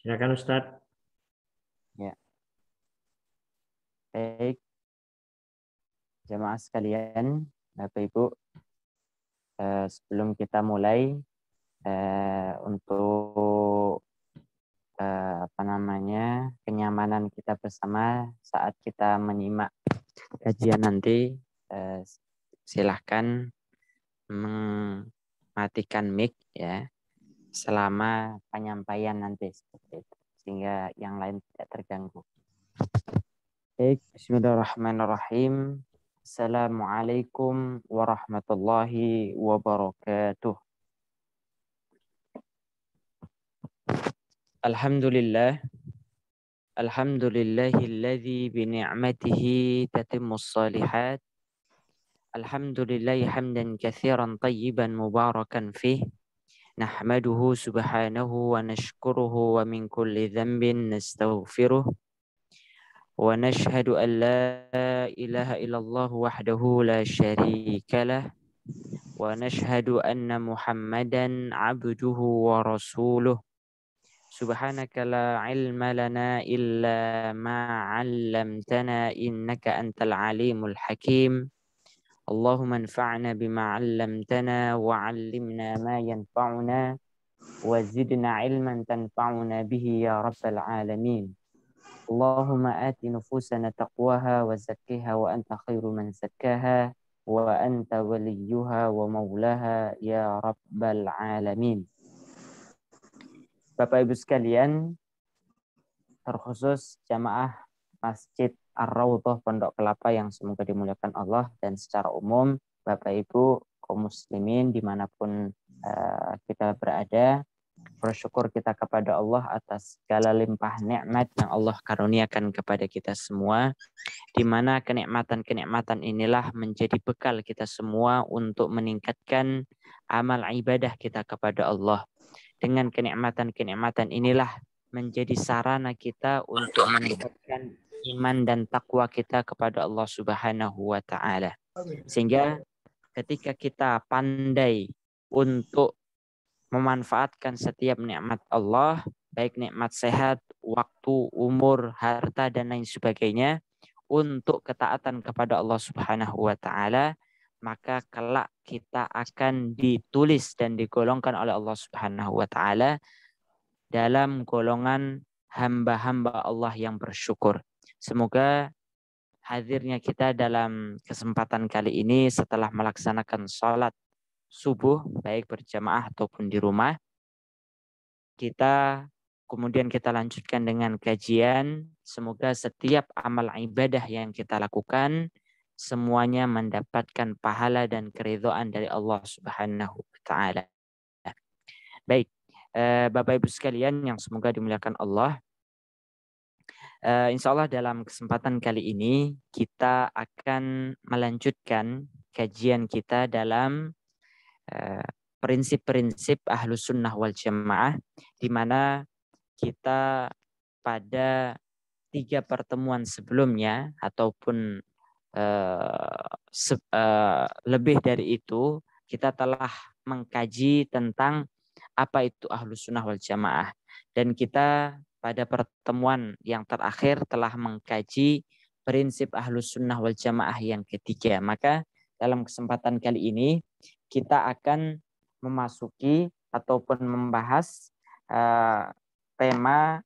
Silakan Ustadz. Ya, baik. Jamaah sekalian, Bapak Ibu, sebelum kita mulai untuk kenyamanan kita bersama saat kita menyimak kajian nanti, silahkan mematikan mic ya selama penyampaian nanti seperti itu, sehingga yang lain tidak terganggu. Baik, bismillahirrahmanirrahim. Assalamualaikum warahmatullahi wabarakatuh. Alhamdulillah. Alhamdulillahilladzi bini'matihi tatimmus salihat. Alhamdulillahi hamdan katsiran tayyiban mubarakan fih. Nahmaduhu subhanahu wa nashkuruhu wa min kulli dhanbin nastaghfiruh. Wa nashhadu an la ilaha illallah wahdahu la syarika lah. Wa nashhadu anna Muhammadan abduhu wa rasuluh. Subhanaka la ilma lana illa ma 'allamtana innaka antal alimul hakim. Allahumma anfa'na bima 'allamtana wa 'allimna ma yanfa'una wa zidna 'ilman tanfa'una bihi ya rabbal alamin. Allahumma ati nufusana taqwaha wa zakkiha wa anta khairu man zakkaha wa anta waliyuha wa maulaha ya rabbal alamin. Bapak Ibu sekalian, terkhusus jamaah Masjid Ar-Raudhah Pondok Kelapa yang semoga dimuliakan Allah, dan secara umum Bapak Ibu kaum muslimin dimanapun kita berada, bersyukur kita kepada Allah atas segala limpah nikmat yang Allah karuniakan kepada kita semua, di mana kenikmatan-kenikmatan inilah menjadi bekal kita semua untuk meningkatkan amal ibadah kita kepada Allah. Dengan kenikmatan-kenikmatan inilah menjadi sarana kita untuk meningkatkan iman dan takwa kita kepada Allah Subhanahu wa taala. Sehingga ketika kita pandai untuk memanfaatkan setiap nikmat Allah, baik nikmat sehat, waktu, umur, harta dan lain sebagainya, untuk ketaatan kepada Allah Subhanahu wa taala, maka kelak kita akan ditulis dan digolongkan oleh Allah Subhanahu wa taala dalam golongan hamba-hamba Allah yang bersyukur. Semoga hadirnya kita dalam kesempatan kali ini setelah melaksanakan sholat subuh, baik berjamaah ataupun di rumah, kemudian kita lanjutkan dengan kajian. Semoga setiap amal ibadah yang kita lakukan semuanya mendapatkan pahala dan keridhaan dari Allah Subhanahu wa taala. Baik, Bapak Ibu sekalian yang semoga dimuliakan Allah, insya Allah dalam kesempatan kali ini kita akan melanjutkan kajian kita dalam prinsip-prinsip Ahlus Sunnah wal Jamaah, di mana kita pada 3 pertemuan sebelumnya ataupun lebih dari itu, kita telah mengkaji tentang apa itu Ahlus Sunnah wal Jamaah, dan kita pada pertemuan yang terakhir telah mengkaji prinsip Ahlus Sunnah wal Jamaah yang ketiga. Maka dalam kesempatan kali ini kita akan memasuki ataupun membahas tema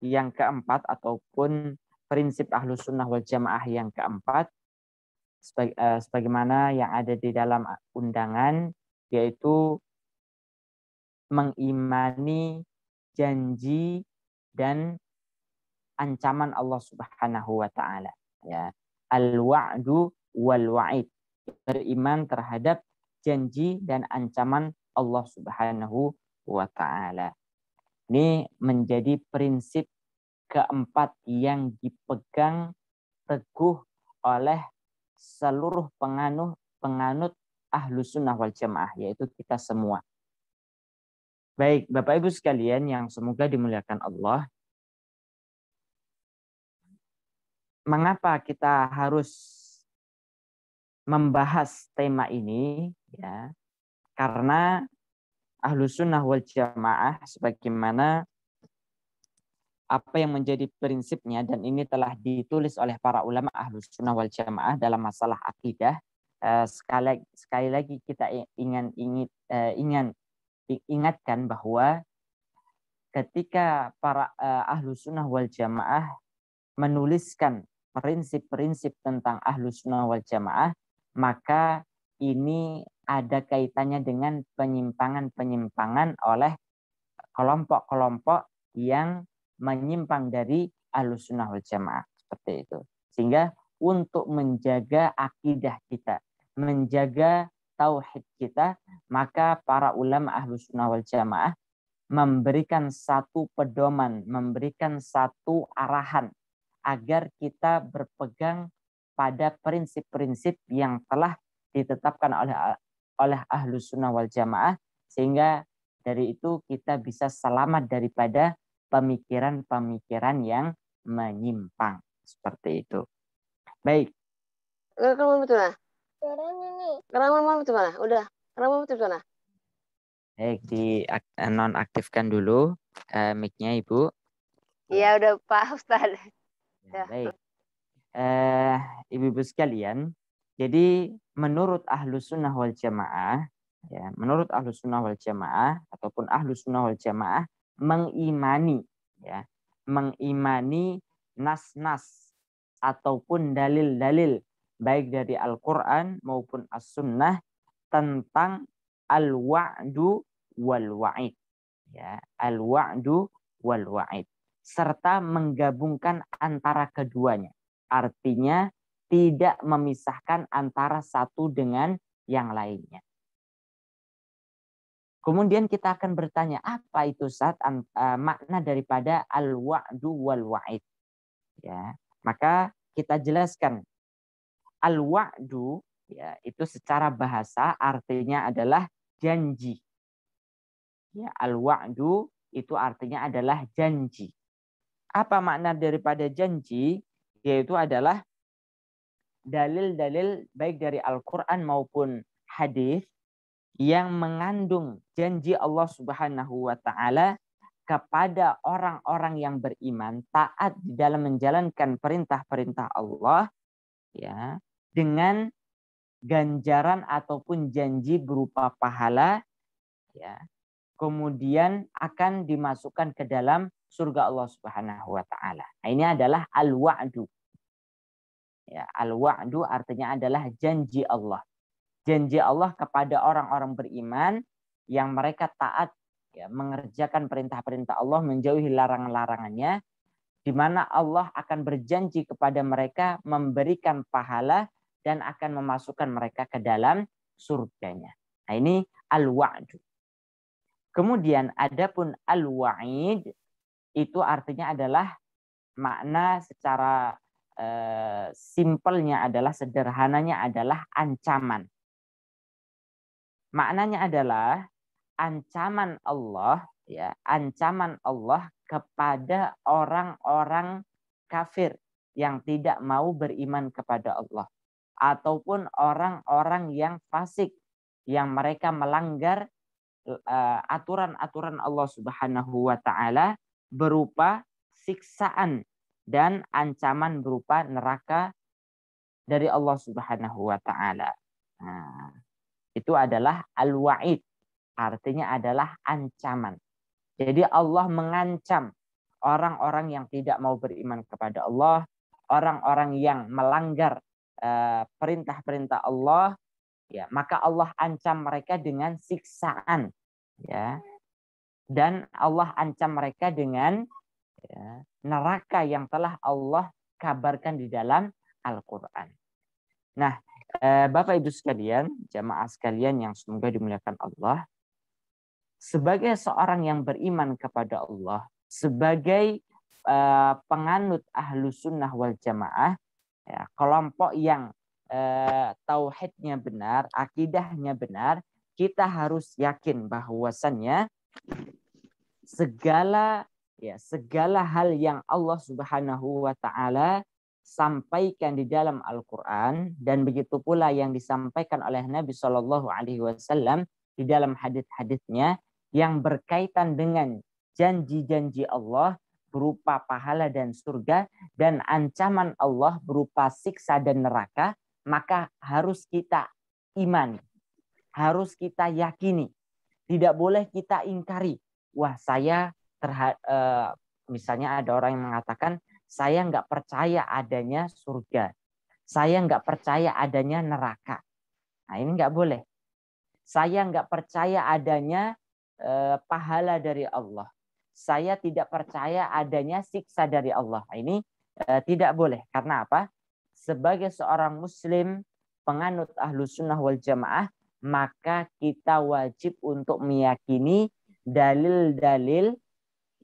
yang keempat ataupun prinsip Ahlus Sunnah wal Jamaah yang keempat, sebagaimana yang ada di dalam undangan, yaitu mengimani janji dan ancaman Allah Subhanahu wa taala, ya. Al-wa'du wal wa'id, beriman terhadap janji dan ancaman Allah Subhanahu wa taala. Ini menjadi prinsip keempat yang dipegang teguh oleh seluruh penganut Ahlus Sunnah wal Jamaah, yaitu kita semua. Baik, Bapak Ibu sekalian yang semoga dimuliakan Allah, mengapa kita harus membahas tema ini? Ya, karena Ahlus Sunnah wal Jamaah sebagaimana apa yang menjadi prinsipnya, dan ini telah ditulis oleh para ulama Ahlus Sunnah wal Jamaah dalam masalah akidah. Sekali lagi kita ingatkan bahwa ketika para Ahlus Sunnah wal Jamaah menuliskan prinsip-prinsip tentang Ahlus Sunnah wal Jamaah, maka ini ada kaitannya dengan penyimpangan-penyimpangan oleh kelompok-kelompok yang menyimpang dari Ahlus Sunnah wal Jamaah, seperti itu. Sehingga untuk menjaga akidah kita, menjaga tauhid kita, maka para ulama Ahlus Sunnah wal Jamaah memberikan satu pedoman, memberikan satu arahan agar kita berpegang pada prinsip-prinsip yang telah ditetapkan oleh Ahlus Sunnah wal Jamaah, sehingga dari itu kita bisa selamat daripada pemikiran-pemikiran yang menyimpang, seperti itu. Baik. Kerama betul lah. Kerama betul lah. Udah. Kerama betul lah. Baik, nonaktifkan dulu mic-nya Ibu. Iya udah Pak Ustaz. Ya, baik. Ibu-ibu sekalian, jadi menurut Ahlus Sunnah wal Jamaah, ya, menurut Ahlus Sunnah wal Jamaah ataupun Ahlus Sunnah wal Jamaah mengimani nas-nas ataupun dalil-dalil baik dari Al-Qur'an maupun As-Sunnah tentang al-wa'du wal wa'id, ya, al-wa'du wal wa'id, serta menggabungkan antara keduanya. Artinya tidak memisahkan antara satu dengan yang lainnya. Kemudian kita akan bertanya, apa itu makna daripada al-wa'du wal wa'id? Ya, maka kita jelaskan. Al-wa'du, ya, itu secara bahasa artinya adalah janji. Ya, al-wa'du itu artinya adalah janji. Apa makna daripada janji? Yaitu adalah dalil-dalil baik dari Al-Quran maupun hadis yang mengandung janji Allah Subhanahu wa Ta'ala kepada orang-orang yang beriman, taat di dalam menjalankan perintah-perintah Allah, ya, dengan ganjaran ataupun janji berupa pahala, ya, kemudian akan dimasukkan ke dalam surga Allah Subhanahu wa Ta'ala. Nah, ini adalah al-wa'du. Ya, al-wa'du artinya adalah janji Allah. Janji Allah kepada orang-orang beriman yang mereka taat, ya, mengerjakan perintah-perintah Allah, menjauhi larangan-larangannya, di mana Allah akan berjanji kepada mereka memberikan pahala dan akan memasukkan mereka ke dalam surganya. Nah, ini al-wa'du. Kemudian adapun al-wa'id itu artinya adalah makna secara simpelnya adalah, sederhananya adalah ancaman. Maknanya adalah ancaman Allah, ya, ancaman Allah kepada orang-orang kafir yang tidak mau beriman kepada Allah, ataupun orang-orang yang fasik yang mereka melanggar aturan-aturan Allah Subhanahu wa Ta'ala berupa siksaan dan ancaman berupa neraka dari Allah Subhanahu wa Ta'ala. Nah, itu adalah al-wa'id, artinya adalah ancaman. Jadi Allah mengancam orang-orang yang tidak mau beriman kepada Allah, orang-orang yang melanggar perintah-perintah Allah, ya, maka Allah ancam mereka dengan siksaan, ya, dan Allah ancam mereka dengan, ya, neraka yang telah Allah kabarkan di dalam Al-Quran. Nah, Bapak Ibu sekalian, jamaah sekalian yang semoga dimuliakan Allah, sebagai seorang yang beriman kepada Allah, sebagai penganut Ahlus Sunnah wal Jamaah, ya, kelompok yang tauhidnya benar, akidahnya benar, kita harus yakin bahwasannya segala hal yang Allah Subhanahu wa Ta'ala sampaikan di dalam Al-Quran, dan begitu pula yang disampaikan oleh Nabi Shallallahu Alaihi Wasallam di dalam hadis-hadisnya, yang berkaitan dengan janji-janji Allah berupa pahala dan surga dan ancaman Allah berupa siksa dan neraka, maka harus kita imani, harus kita yakini. Tidak boleh kita ingkari. Wah, saya misalnya ada orang yang mengatakan, saya nggak percaya adanya surga. Saya nggak percaya adanya neraka. Nah, ini nggak boleh. Saya nggak percaya adanya pahala dari Allah. Saya tidak percaya adanya siksa dari Allah. Ini tidak boleh. Karena apa? Sebagai seorang muslim, penganut Ahlus Sunnah wal Jamaah, maka kita wajib untuk meyakini dalil-dalil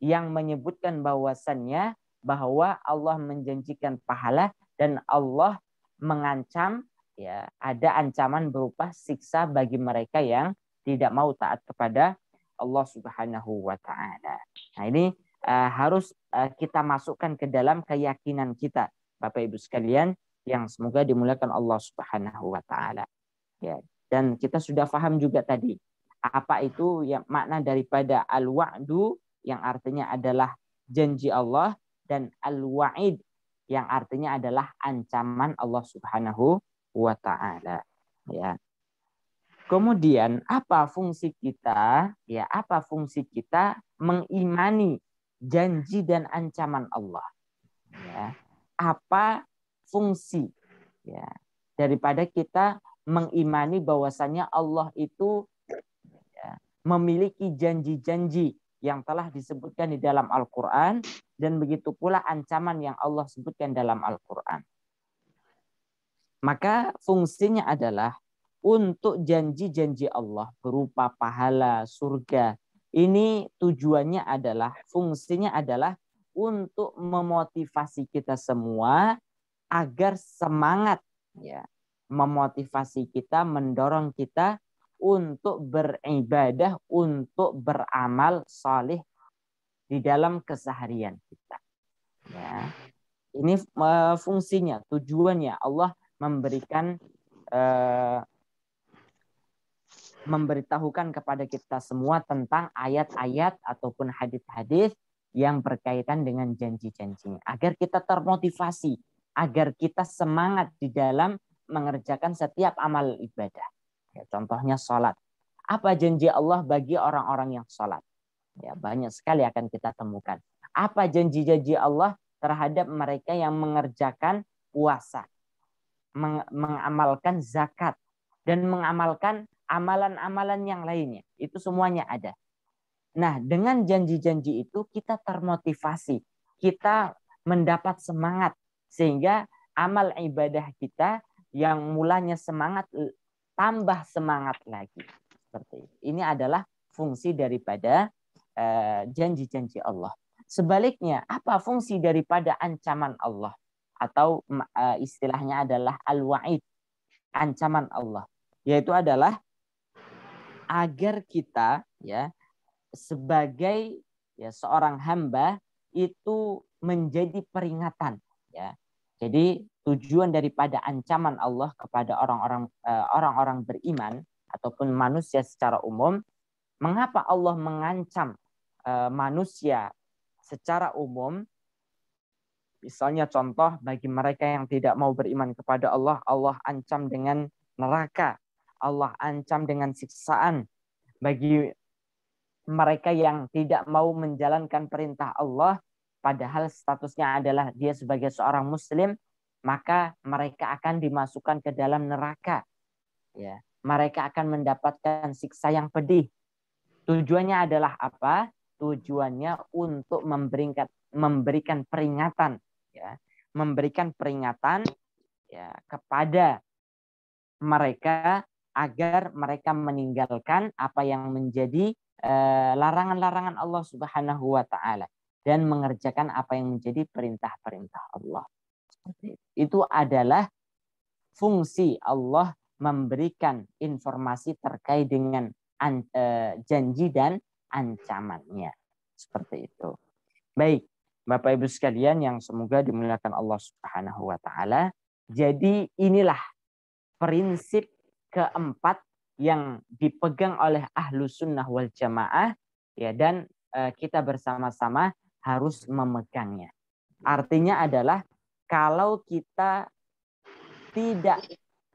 yang menyebutkan bahwasannya bahwa Allah menjanjikan pahala dan Allah mengancam, ya, ada ancaman berupa siksa bagi mereka yang tidak mau taat kepada Allah Subhanahu wa taala. Nah, ini harus kita masukkan ke dalam keyakinan kita, Bapak Ibu sekalian, yang semoga dimuliakan Allah Subhanahu wa taala. Ya, dan kita sudah paham juga tadi apa itu yang makna daripada al-wa'du yang artinya adalah janji Allah dan al-wa'id yang artinya adalah ancaman Allah Subhanahu wa taala. Ya. Kemudian apa fungsi kita? Ya, apa fungsi kita mengimani janji dan ancaman Allah? Ya. Apa fungsi, ya, daripada kita mengimani bahwasanya Allah itu, ya, memiliki janji-janji yang telah disebutkan di dalam Al-Quran dan begitu pula ancaman yang Allah sebutkan dalam Al-Quran. Maka fungsinya adalah untuk janji-janji Allah berupa pahala, surga. Ini tujuannya adalah, fungsinya adalah untuk memotivasi kita semua agar semangat, ya, memotivasi kita, mendorong kita untuk beribadah, untuk beramal saleh di dalam keseharian kita. Ya. Ini fungsinya, tujuannya Allah memberikan memberitahukan kepada kita semua tentang ayat-ayat ataupun hadis-hadis yang berkaitan dengan janji-janjinya. Agar kita termotivasi, agar kita semangat di dalam mengerjakan setiap amal ibadah. Ya, contohnya sholat. Apa janji Allah bagi orang-orang yang sholat? Ya, banyak sekali akan kita temukan. Apa janji-janji Allah terhadap mereka yang mengerjakan puasa, mengamalkan zakat, dan mengamalkan amalan-amalan yang lainnya. Itu semuanya ada. Nah, dengan janji-janji itu kita termotivasi. Kita mendapat semangat. Sehingga amal ibadah kita yang mulanya semangat, tambah semangat lagi. Seperti itu. Ini adalah fungsi daripada janji-janji Allah. Sebaliknya, apa fungsi daripada ancaman Allah? Atau istilahnya adalah al-wa'id. Ancaman Allah. Yaitu adalah agar kita, ya, sebagai, ya, seorang hamba itu menjadi peringatan, ya. Jadi tujuan daripada ancaman Allah kepada orang-orang beriman ataupun manusia secara umum, mengapa Allah mengancam manusia secara umum? Misalnya contoh bagi mereka yang tidak mau beriman kepada Allah, Allah ancam dengan neraka. Allah ancam dengan siksaan. Bagi mereka yang tidak mau menjalankan perintah Allah, padahal statusnya adalah dia sebagai seorang muslim, maka mereka akan dimasukkan ke dalam neraka. Ya, mereka akan mendapatkan siksa yang pedih. Tujuannya adalah apa? Tujuannya untuk memberikan peringatan, ya, memberikan peringatan, ya, kepada mereka agar mereka meninggalkan apa yang menjadi larangan-larangan Allah Subhanahu wa taala dan mengerjakan apa yang menjadi perintah-perintah Allah. Itu adalah fungsi Allah memberikan informasi terkait dengan janji dan ancamannya. Seperti itu. Baik, Bapak Ibu sekalian yang semoga dimuliakan Allah Subhanahu wa taala. Jadi inilah prinsip keempat yang dipegang oleh ahlu sunnah wal jamaah, ya, dan kita bersama-sama harus memegangnya. Artinya adalah kalau kita tidak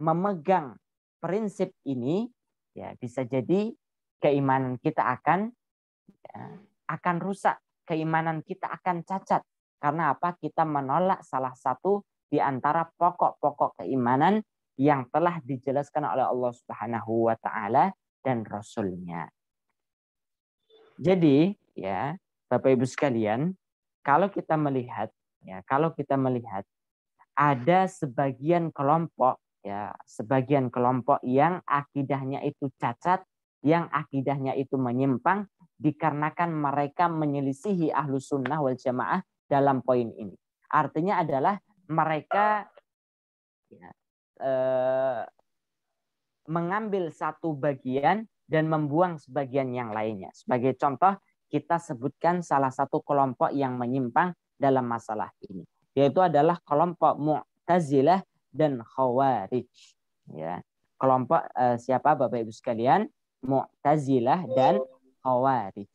memegang prinsip ini, ya bisa jadi keimanan kita akan rusak, keimanan kita akan cacat. Karena apa? Kita menolak salah satu di antara pokok-pokok keimanan yang telah dijelaskan oleh Allah Subhanahu wa taala dan Rasul-Nya. Jadi, ya, Bapak Ibu sekalian, kalau kita melihat ada sebagian kelompok yang akidahnya itu cacat, yang akidahnya itu menyimpang dikarenakan mereka menyelisihi ahlu sunnah wal jamaah dalam poin ini. Artinya adalah mereka mengambil satu bagian dan membuang sebagian yang lainnya. Sebagai contoh, kita sebutkan salah satu kelompok yang menyimpang dalam masalah ini, yaitu adalah kelompok Mu'tazilah dan Khawarij. Ya, kelompok siapa Bapak Ibu sekalian? Mu'tazilah dan Khawarij.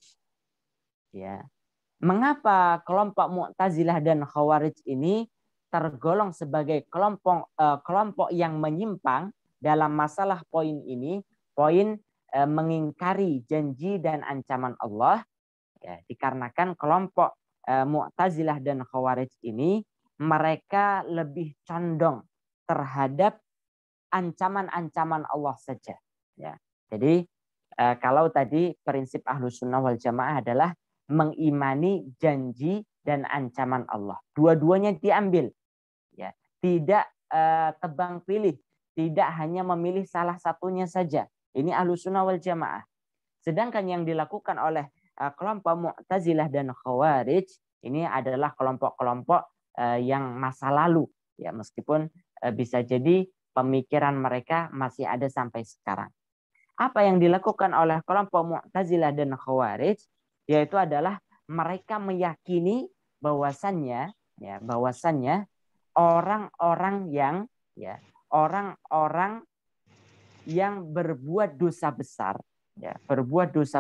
Ya. Mengapa kelompok Mu'tazilah dan Khawarij ini tergolong sebagai kelompok yang menyimpang dalam masalah poin ini, poin mengingkari janji dan ancaman Allah, ya, dikarenakan kelompok Mu'tazilah dan Khawarij ini mereka lebih condong terhadap ancaman-ancaman Allah saja. Ya. Jadi kalau tadi prinsip Ahlus Sunnah wal Jamaah adalah mengimani janji dan ancaman Allah. Dua-duanya diambil. Ya. Tidak tebang pilih. Tidak hanya memilih salah satunya saja. Ini Ahlus Sunnah wal Jamaah. Sedangkan yang dilakukan oleh kelompok Mu'tazilah dan Khawarij ini adalah kelompok-kelompok yang masa lalu. Ya, meskipun bisa jadi pemikiran mereka masih ada sampai sekarang. Apa yang dilakukan oleh kelompok Mu'tazilah dan Khawarij yaitu adalah mereka meyakini bahwasannya orang-orang yang berbuat dosa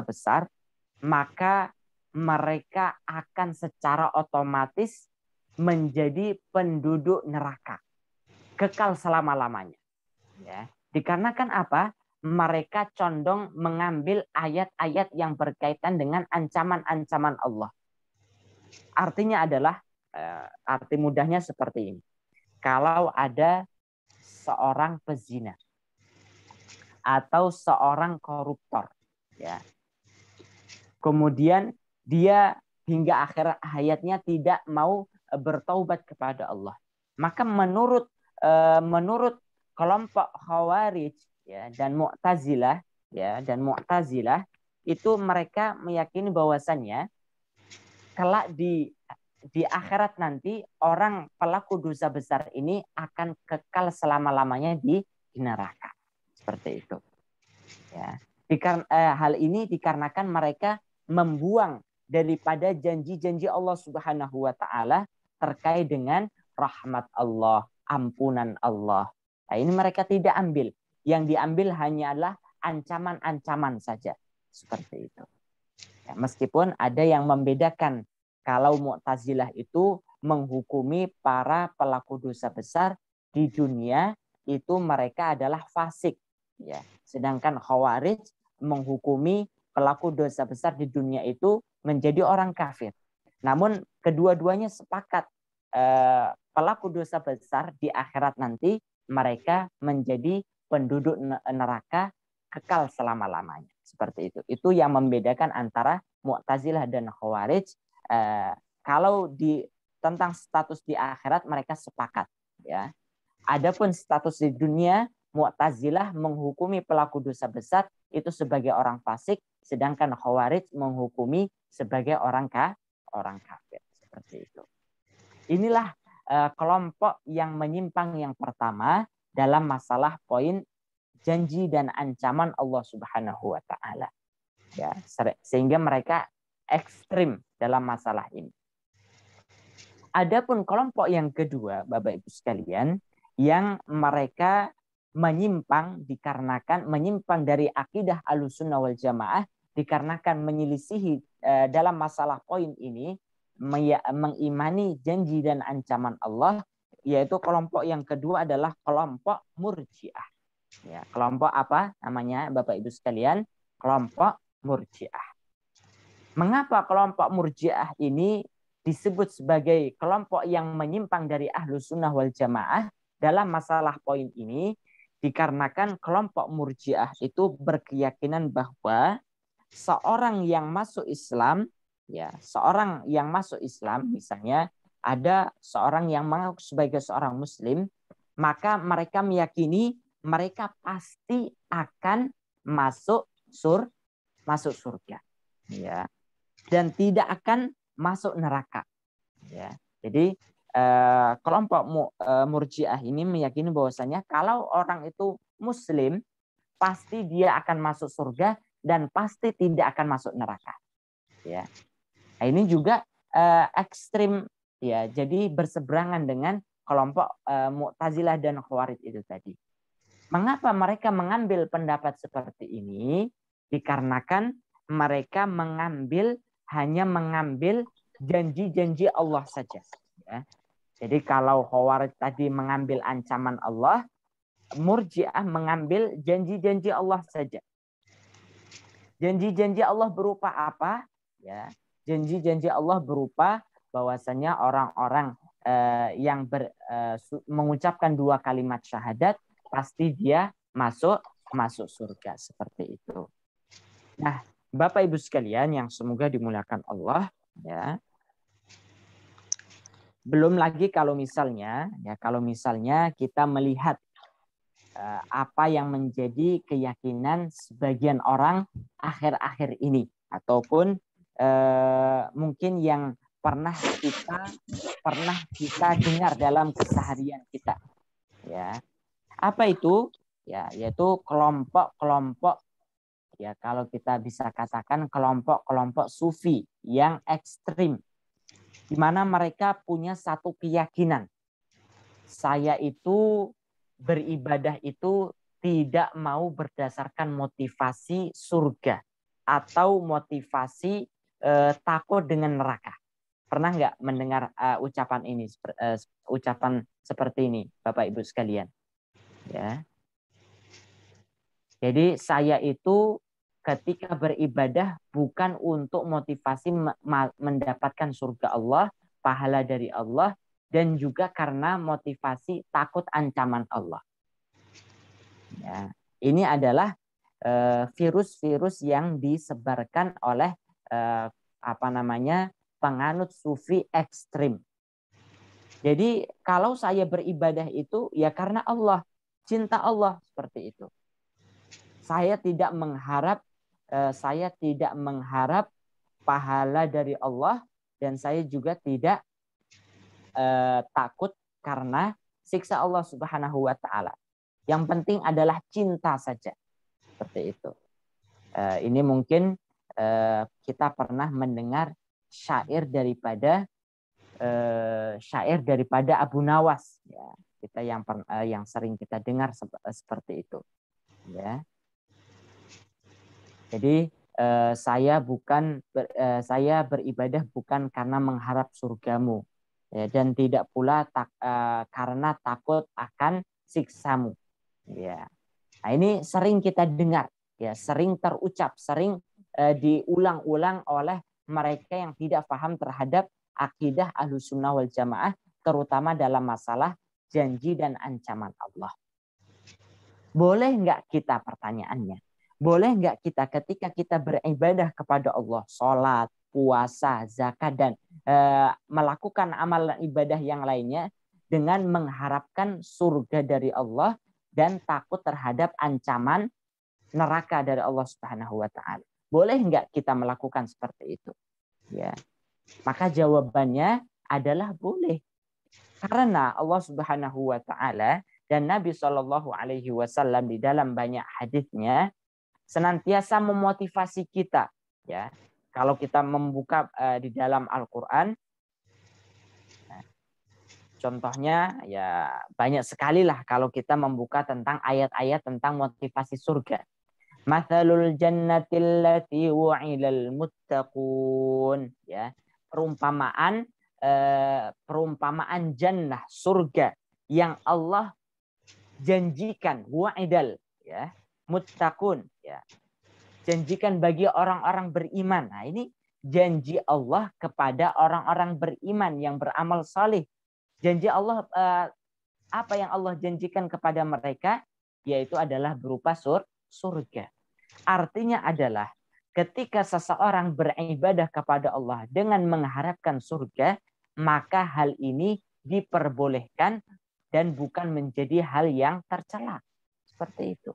besar, maka mereka akan secara otomatis menjadi penduduk neraka, kekal selama-lamanya. Ya. Dikarenakan apa? Mereka condong mengambil ayat-ayat yang berkaitan dengan ancaman-ancaman Allah. Artinya adalah, arti mudahnya seperti ini. Kalau ada seorang pezina atau seorang koruptor, ya, kemudian dia hingga akhir hayatnya tidak mau bertaubat kepada Allah, maka menurut kelompok Khawarij, ya, dan Mu'tazilah itu mereka meyakini bahwasannya kelak di akhirat nanti orang pelaku dosa besar ini akan kekal selama-lamanya di neraka. Seperti itu. Ya. Hal ini dikarenakan mereka membuang daripada janji-janji Allah Subhanahu wa taala terkait dengan rahmat Allah, ampunan Allah. Nah, ini mereka tidak ambil. Yang diambil hanyalah ancaman-ancaman saja. Seperti itu. Ya, meskipun ada yang membedakan. Kalau Mu'tazilah itu menghukumi para pelaku dosa besar di dunia, itu mereka adalah fasik. Ya. Sedangkan Khawarij menghukumi pelaku dosa besar di dunia itu menjadi orang kafir. Namun kedua-duanya sepakat pelaku dosa besar di akhirat nanti mereka menjadi penduduk neraka kekal selama-lamanya. Seperti itu. Itu yang membedakan antara Mu'tazilah dan Khawarij. Kalau tentang status di akhirat mereka sepakat. Ya. Adapun status di dunia, Mu'tazilah menghukumi pelaku dosa besar itu sebagai orang fasik, sedangkan Khawarij menghukumi sebagai orang kafir. Seperti itu. Inilah kelompok yang menyimpang yang pertama dalam masalah poin janji dan ancaman Allah Subhanahu wa taala. Ya, sehingga mereka ekstrim dalam masalah ini. Adapun kelompok yang kedua, Bapak Ibu sekalian, yang mereka menyimpang dari akidah Ahlussunnah wal Jamaah dikarenakan menyelisihi dalam masalah poin ini, mengimani janji dan ancaman Allah, yaitu kelompok yang kedua adalah kelompok Murji'ah. Ya, kelompok apa namanya Bapak Ibu sekalian? Kelompok Murji'ah. Mengapa kelompok Murji'ah ini disebut sebagai kelompok yang menyimpang dari Ahlussunnah wal Jamaah dalam masalah poin ini? Dikarenakan kelompok Murji'ah itu berkeyakinan bahwa seorang yang masuk Islam, ya, seorang yang masuk Islam, misalnya ada seorang yang mengaku sebagai seorang Muslim, maka mereka meyakini mereka pasti akan masuk surga, ya, dan tidak akan masuk neraka, ya. Jadi kelompok Murji'ah ini meyakini bahwasanya kalau orang itu Muslim, pasti dia akan masuk surga dan pasti tidak akan masuk neraka. Ya, nah, ini juga ekstrim, ya. Jadi berseberangan dengan kelompok Mu'tazilah dan Khawarij itu tadi. Mengapa mereka mengambil pendapat seperti ini? Dikarenakan mereka hanya mengambil janji-janji Allah saja. Ya. Jadi kalau Khawarij tadi mengambil ancaman Allah, Murji'ah mengambil janji-janji Allah saja. Janji-janji Allah berupa apa? Ya, janji-janji Allah berupa bahwasanya orang-orang yang mengucapkan 2 kalimat syahadat pasti dia masuk surga, seperti itu. Nah, Bapak Ibu sekalian yang semoga dimuliakan Allah, ya. Belum lagi kalau misalnya kita melihat apa yang menjadi keyakinan sebagian orang akhir-akhir ini, ataupun mungkin yang pernah kita dengar dalam keseharian kita, ya. Apa itu? Ya, yaitu kelompok-kelompok, ya, kalau kita bisa katakan kelompok-kelompok sufi yang ekstrim, di mana mereka punya satu keyakinan, saya itu beribadah itu tidak mau berdasarkan motivasi surga atau motivasi takut dengan neraka. Pernah nggak mendengar ucapan ini, ucapan seperti ini, Bapak Ibu sekalian? Ya. Jadi saya itu ketika beribadah bukan untuk motivasi mendapatkan surga Allah, pahala dari Allah, dan juga karena motivasi takut ancaman Allah. Ya, ini adalah virus-virus yang disebarkan oleh penganut sufi ekstrim. Jadi kalau saya beribadah itu ya karena Allah, cinta Allah, seperti itu. Saya tidak mengharap pahala dari Allah, dan saya juga tidak takut karena siksa Allah Subhanahu wa taala. Yang penting adalah cinta saja. Seperti itu. Ini mungkin kita pernah mendengar syair daripada Abu Nawas, ya. Kita yang sering kita dengar seperti itu, ya. Jadi saya beribadah bukan karena mengharap surgamu, ya, dan tidak pula karena takut akan siksamu, ya. Nah, ini sering kita dengar, ya, sering terucap, sering diulang-ulang oleh mereka yang tidak paham terhadap akidah Ahlussunnah wal Jamaah, terutama dalam masalah janji dan ancaman Allah. Boleh nggak kita, pertanyaannya, boleh nggak kita ketika kita beribadah kepada Allah, sholat, puasa, zakat, dan melakukan amalan ibadah yang lainnya dengan mengharapkan surga dari Allah dan takut terhadap ancaman neraka dari Allah Subhanahu wa taala? Boleh nggak kita melakukan seperti itu? Ya. Maka jawabannya adalah boleh. Karena Allah Subhanahu wa taala dan Nabi Shallallahu alaihi wasallam di dalam banyak hadisnya senantiasa memotivasi kita, ya. Kalau kita membuka di dalam Al-Qur'an, Contohnya ya banyak sekali lah kalau kita membuka tentang ayat-ayat tentang motivasi surga. Mathalul jannatil lati wu'ilal muttaqun, ya. Perumpamaan jannah, surga yang Allah janjikan, wa'idal, ya, muttaqun, ya. Janjikan bagi orang-orang beriman. Nah, ini janji Allah kepada orang-orang beriman yang beramal saleh. Janji Allah, apa yang Allah janjikan kepada mereka, yaitu adalah berupa surga. Artinya adalah ketika seseorang beribadah kepada Allah dengan mengharapkan surga, maka hal ini diperbolehkan dan bukan menjadi hal yang tercela. Seperti itu.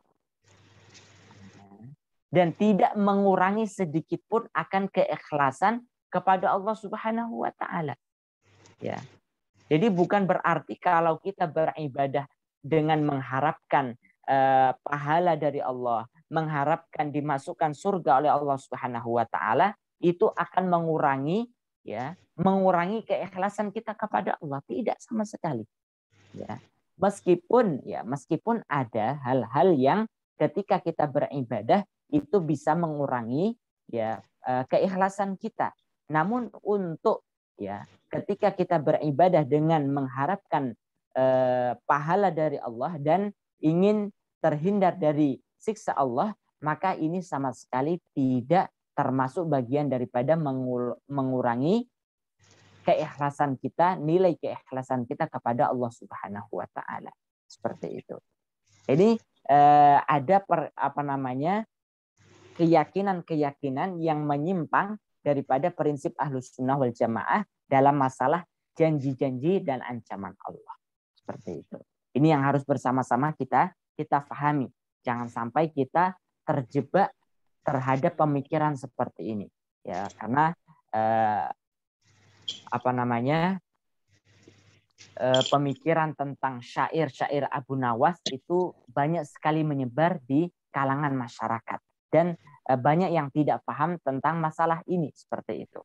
Dan tidak mengurangi sedikit pun akan keikhlasan kepada Allah Subhanahu wa taala. Ya. Jadi bukan berarti kalau kita beribadah dengan mengharapkan pahala dari Allah, mengharapkan dimasukkan surga oleh Allah Subhanahu wa taala, itu akan mengurangi keikhlasan kita kepada Allah. Tidak sama sekali. Ya. Meskipun ada hal-hal yang ketika kita beribadah itu bisa mengurangi keikhlasan kita. Namun untuk ketika kita beribadah dengan mengharapkan pahala dari Allah dan ingin terhindar dari siksa Allah, maka ini sama sekali tidak termasuk bagian daripada mengurangi keikhlasan kita, nilai keikhlasan kita kepada Allah Subhanahu wa taala. Seperti itu. Jadi ada keyakinan-keyakinan yang menyimpang daripada prinsip Ahlus Sunnah wal Jamaah dalam masalah janji-janji dan ancaman Allah. Seperti itu. Ini yang harus bersama-sama kita pahami. Jangan sampai kita terjebak terhadap pemikiran seperti ini. Ya, karena pemikiran tentang syair-syair Abu Nawas itu banyak sekali menyebar di kalangan masyarakat. Dan banyak yang tidak paham tentang masalah ini, seperti itu.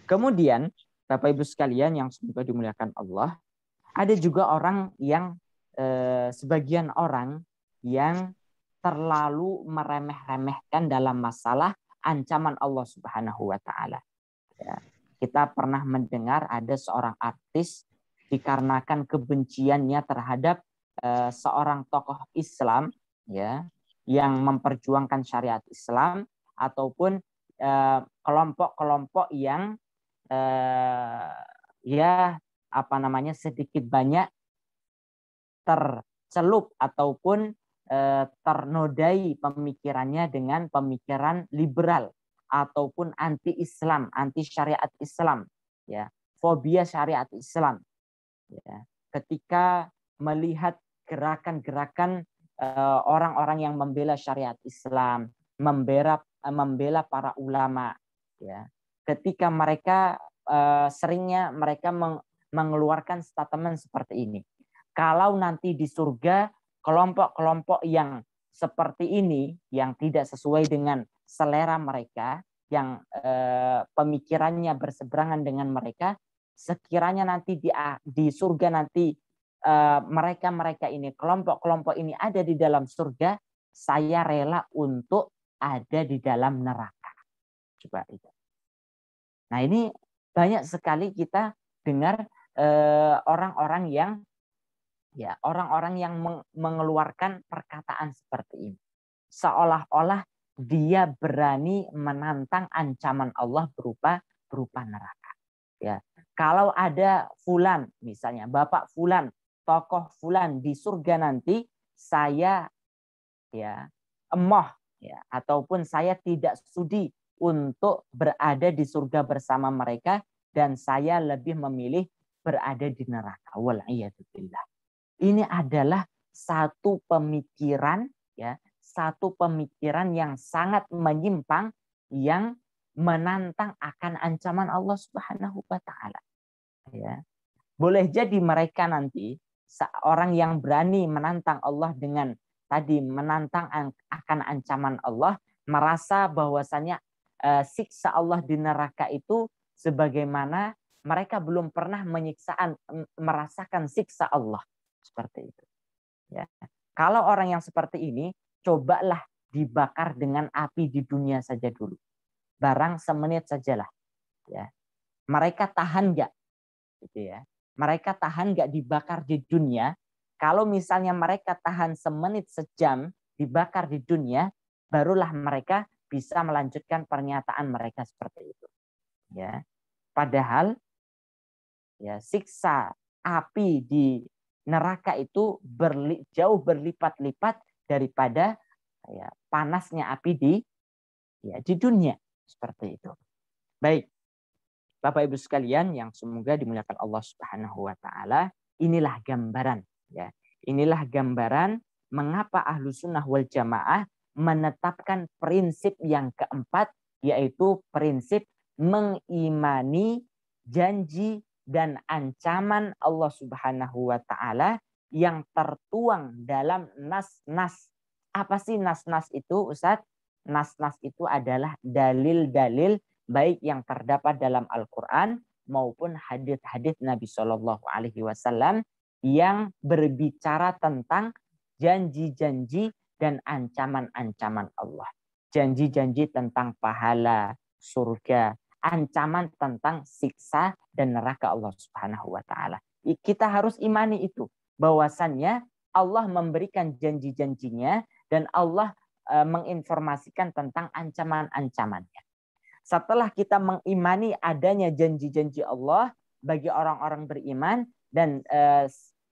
Kemudian, Bapak Ibu sekalian yang semoga dimuliakan Allah, ada juga sebagian orang yang terlalu meremeh-remehkan dalam masalah ancaman Allah Subhanahu wa taala. Ya, kita pernah mendengar ada seorang artis dikarenakan kebenciannya terhadap seorang tokoh Islam, ya, yang memperjuangkan syariat Islam ataupun kelompok-kelompok yang sedikit banyak tercelup ataupun ternodai pemikirannya dengan pemikiran liberal ataupun anti-Islam, anti syariat Islam, ya, fobia syariat Islam. Ya. Ketika melihat gerakan-gerakan orang-orang yang membela syariat Islam, membela para ulama, ya. Ketika mereka seringnya mereka mengeluarkan statement seperti ini. Kalau nanti di surga kelompok-kelompok yang seperti ini, yang tidak sesuai dengan selera mereka, yang pemikirannya berseberangan dengan mereka, sekiranya nanti di surga nanti mereka ini, kelompok-kelompok ini ada di dalam surga, saya rela untuk ada di dalam neraka. Coba itu. Nah, ini banyak sekali kita dengar orang-orang yang mengeluarkan perkataan seperti ini. Seolah-olah dia berani menantang ancaman Allah berupa neraka. Ya. Kalau ada fulan, misalnya Bapak fulan, tokoh fulan di surga nanti, saya emoh, ataupun saya tidak sudi untuk berada di surga bersama mereka dan saya lebih memilih berada di neraka. Wal'iyadzubillah. Ini adalah satu pemikiran yang sangat menyimpang, yang menantang akan ancaman Allah Subhanahu wa taala. Ya. Boleh jadi mereka nanti seorang yang berani menantang Allah dengan tadi menantang akan ancaman Allah, merasa bahwasanya siksa Allah di neraka itu sebagaimana mereka belum pernah merasakan siksa Allah. Seperti itu. Ya. Kalau orang yang seperti ini, cobalah dibakar dengan api di dunia saja dulu. Barang semenit sajalah. Ya. Mereka tahan nggak? Gitu ya. Mereka tahan nggak dibakar di dunia? Kalau misalnya mereka tahan semenit sejam dibakar di dunia, barulah mereka bisa melanjutkan pernyataan mereka seperti itu. Ya. Padahal ya, siksa api di neraka itu jauh berlipat-lipat daripada ya, panasnya api di dunia. Seperti itu. Baik. Bapak Ibu sekalian yang semoga dimuliakan Allah Subhanahu wa taala, inilah gambaran ya. Inilah gambaran mengapa Ahlussunnah wal Jamaah menetapkan prinsip yang keempat, yaitu prinsip mengimani janji dan ancaman Allah Subhanahu wa taala yang tertuang dalam nas-nas. Apa sih nas-nas itu, Ustadz? Nas-nas itu adalah dalil-dalil baik yang terdapat dalam Al-Quran maupun hadits-hadits Nabi Shallallahu Alaihi Wasallam yang berbicara tentang janji-janji dan ancaman-ancaman Allah. Janji-janji tentang pahala, surga, ancaman tentang siksa dan neraka Allah Subhanahu wa taala. Kita harus imani itu, bahwasannya Allah memberikan janji-janjinya dan Allah menginformasikan tentang ancaman-ancamannya. Setelah kita mengimani adanya janji-janji Allah bagi orang-orang beriman dan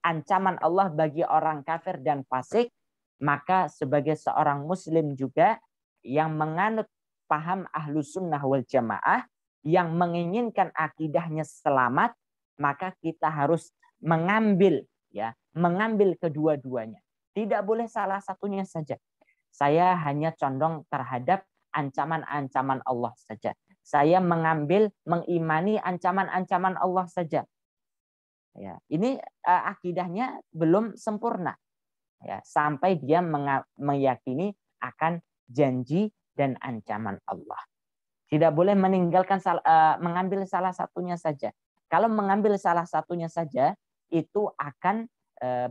ancaman Allah bagi orang kafir dan fasik, maka sebagai seorang muslim juga yang menganut paham Ahlussunnah wal Jamaah, yang menginginkan akidahnya selamat, maka kita harus mengambil kedua-duanya. Tidak boleh salah satunya saja. Saya hanya condong terhadap ancaman-ancaman Allah saja. Saya mengimani ancaman-ancaman Allah saja. Ya, ini akidahnya belum sempurna. Ya, sampai dia meyakini akan janji dan ancaman Allah. Tidak boleh mengambil salah satunya saja. Kalau mengambil salah satunya saja, itu akan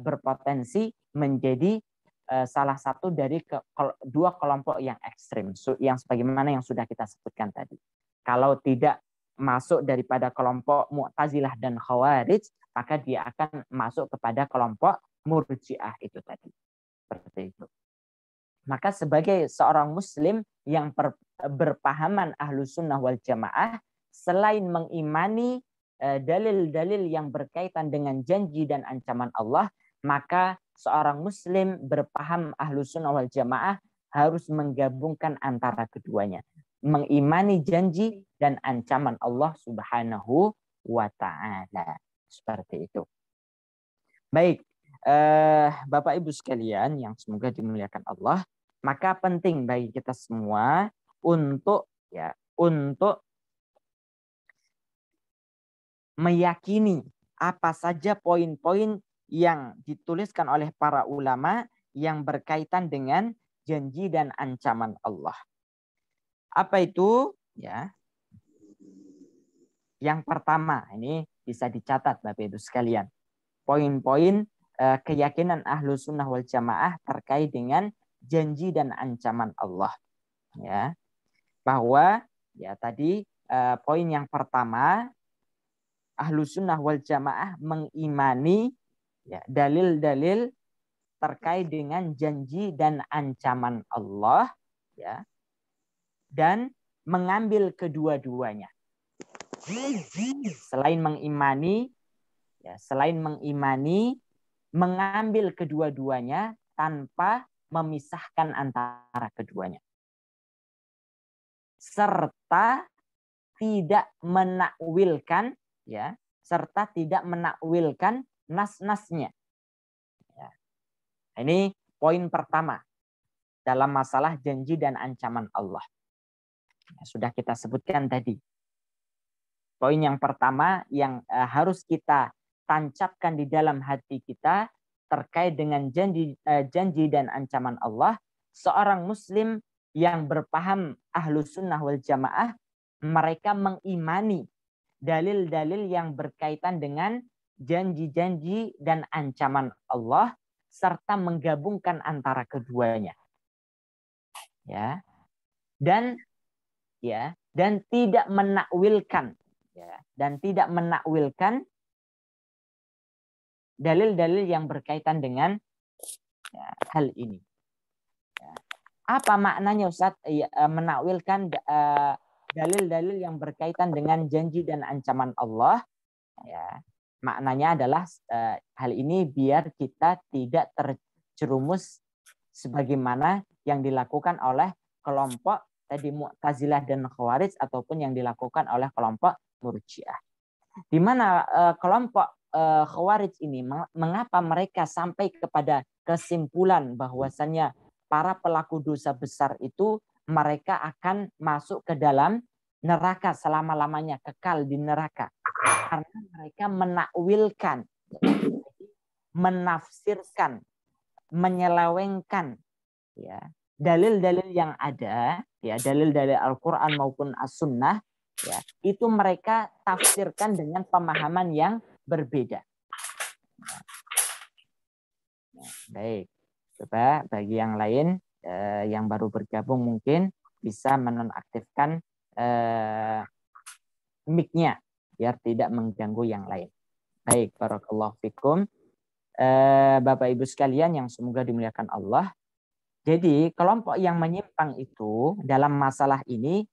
berpotensi menjadi salah satu dari dua kelompok yang ekstrim, yang sebagaimana yang sudah kita sebutkan tadi. Kalau tidak masuk daripada kelompok Mu'tazilah dan Khawarij, maka dia akan masuk kepada kelompok Murji'ah itu tadi. Seperti itu. Maka sebagai seorang muslim yang berpahaman Ahlussunnah wal Jamaah, selain mengimani dalil-dalil yang berkaitan dengan janji dan ancaman Allah, maka seorang muslim berpaham Ahlussunnah wal Jamaah harus menggabungkan antara keduanya. Mengimani janji dan ancaman Allah Subhanahu wa ta'ala. Seperti itu. Baik, Bapak Ibu sekalian yang semoga dimuliakan Allah, maka penting bagi kita semua untuk meyakini apa saja poin-poin yang dituliskan oleh para ulama yang berkaitan dengan janji dan ancaman Allah. Apa itu? Ya. Yang pertama, ini bisa dicatat Bapak Ibu sekalian. Poin-poin keyakinan Ahlussunnah wal Jamaah terkait dengan janji dan ancaman Allah. Ya. Bahwa ya tadi poin yang pertama, Ahlussunnah wal Jamaah mengimani ya, dalil-dalil terkait dengan janji dan ancaman Allah, ya, dan mengambil kedua-duanya. Selain mengimani, mengambil kedua-duanya tanpa memisahkan antara keduanya, serta tidak menakwilkan, ya, serta tidak menakwilkan nas-nasnya. Ya. Ini poin pertama dalam masalah janji dan ancaman Allah. Ya, sudah kita sebutkan tadi. Poin yang pertama yang harus kita tancapkan di dalam hati kita terkait dengan janji dan ancaman Allah. Seorang muslim yang berpaham Ahlussunnah wal Jamaah, mereka mengimani dalil-dalil yang berkaitan dengan janji-janji dan ancaman Allah serta menggabungkan antara keduanya. Ya. Dan tidak menakwilkan dalil-dalil yang berkaitan dengan hal ini. Ya. Apa maknanya Ustaz? Menakwilkan dalil-dalil yang berkaitan dengan janji dan ancaman Allah. Ya. Maknanya adalah hal ini biar kita tidak terjerumus sebagaimana yang dilakukan oleh kelompok tadi Mu'tazilah dan Khawarij ataupun yang dilakukan oleh kelompok Murji'ah. Di mana kelompok Khawarij ini mengapa mereka sampai kepada kesimpulan bahwasannya para pelaku dosa besar itu mereka akan masuk ke dalam neraka selama-lamanya, kekal di neraka. Karena mereka menakwilkan, menafsirkan, menyelewengkan ya dalil-dalil yang ada, ya dalil-dalil Al-Qur'an maupun As-Sunnah, ya itu mereka tafsirkan dengan pemahaman yang berbeda. Baik, coba bagi yang lain yang baru bergabung mungkin bisa menonaktifkan mic-nya biar tidak mengganggu yang lain. Baik, barakallahu fikum. Bapak Ibu sekalian yang semoga dimuliakan Allah. Jadi kelompok yang menyimpang itu dalam masalah ini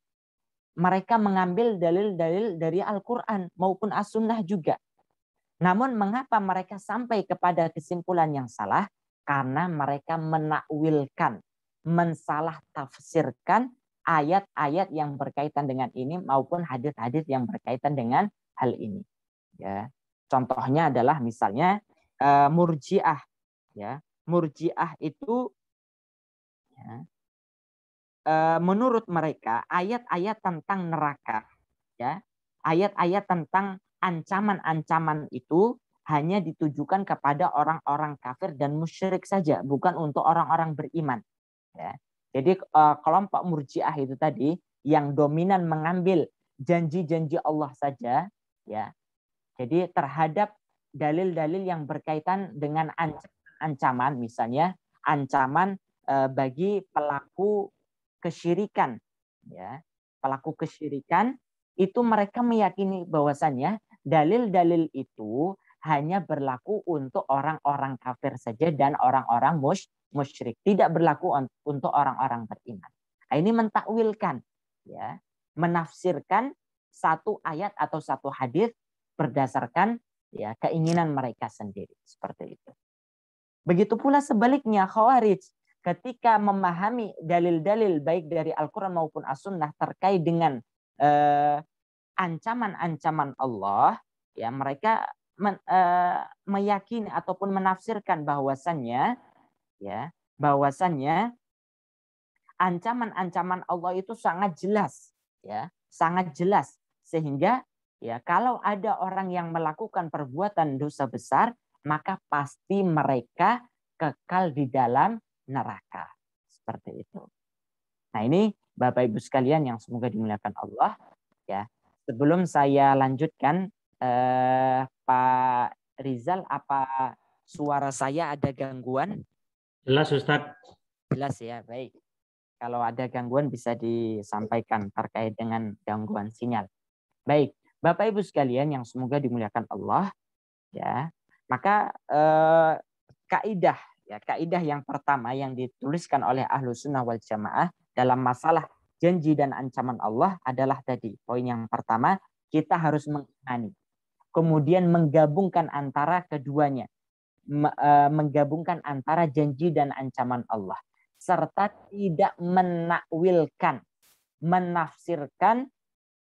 mereka mengambil dalil-dalil dari Al-Quran maupun As-Sunnah juga. Namun mengapa mereka sampai kepada kesimpulan yang salah? Karena mereka menakwilkan, mensalah tafsirkan ayat-ayat yang berkaitan dengan ini maupun hadis-hadis yang berkaitan dengan hal ini. Ya, contohnya adalah misalnya Murji'ah. Ya, Murji'ah itu ya, menurut mereka ayat-ayat tentang neraka, ya, ayat-ayat tentang ancaman-ancaman itu hanya ditujukan kepada orang-orang kafir dan musyrik saja, bukan untuk orang-orang beriman. Ya. Jadi kelompok Murji'ah itu tadi yang dominan mengambil janji-janji Allah saja, ya. Jadi terhadap dalil-dalil yang berkaitan dengan ancaman, misalnya ancaman bagi pelaku kesyirikan, ya, pelaku kesyirikan itu mereka meyakini bahwasannya dalil-dalil itu hanya berlaku untuk orang-orang kafir saja dan orang-orang musyrik, tidak berlaku untuk orang-orang beriman. Nah, ini mentakwilkan, ya, menafsirkan satu ayat atau satu hadis berdasarkan ya keinginan mereka sendiri, seperti itu. Begitu pula sebaliknya Khawarij ketika memahami dalil-dalil baik dari Al-Quran maupun As-Sunnah terkait dengan ancaman-ancaman Allah, ya mereka meyakini ataupun menafsirkan bahwasannya ancaman-ancaman Allah itu sangat jelas, ya, sangat jelas sehingga ya kalau ada orang yang melakukan perbuatan dosa besar maka pasti mereka kekal di dalam neraka. Seperti itu. Nah, ini Bapak Ibu sekalian yang semoga dimuliakan Allah, ya. Sebelum saya lanjutkan, Pak Rizal, apa suara saya ada gangguan? Jelas Ustadz. Jelas ya, baik. Kalau ada gangguan bisa disampaikan terkait dengan gangguan sinyal. Baik, Bapak Ibu sekalian yang semoga dimuliakan Allah, ya. Maka kaidah yang pertama yang dituliskan oleh Ahlus Sunnah wal Jamaah dalam masalah janji dan ancaman Allah adalah tadi poin yang pertama, kita harus mengimani, kemudian menggabungkan antara keduanya, menggabungkan antara janji dan ancaman Allah, serta tidak menakwilkan, menafsirkan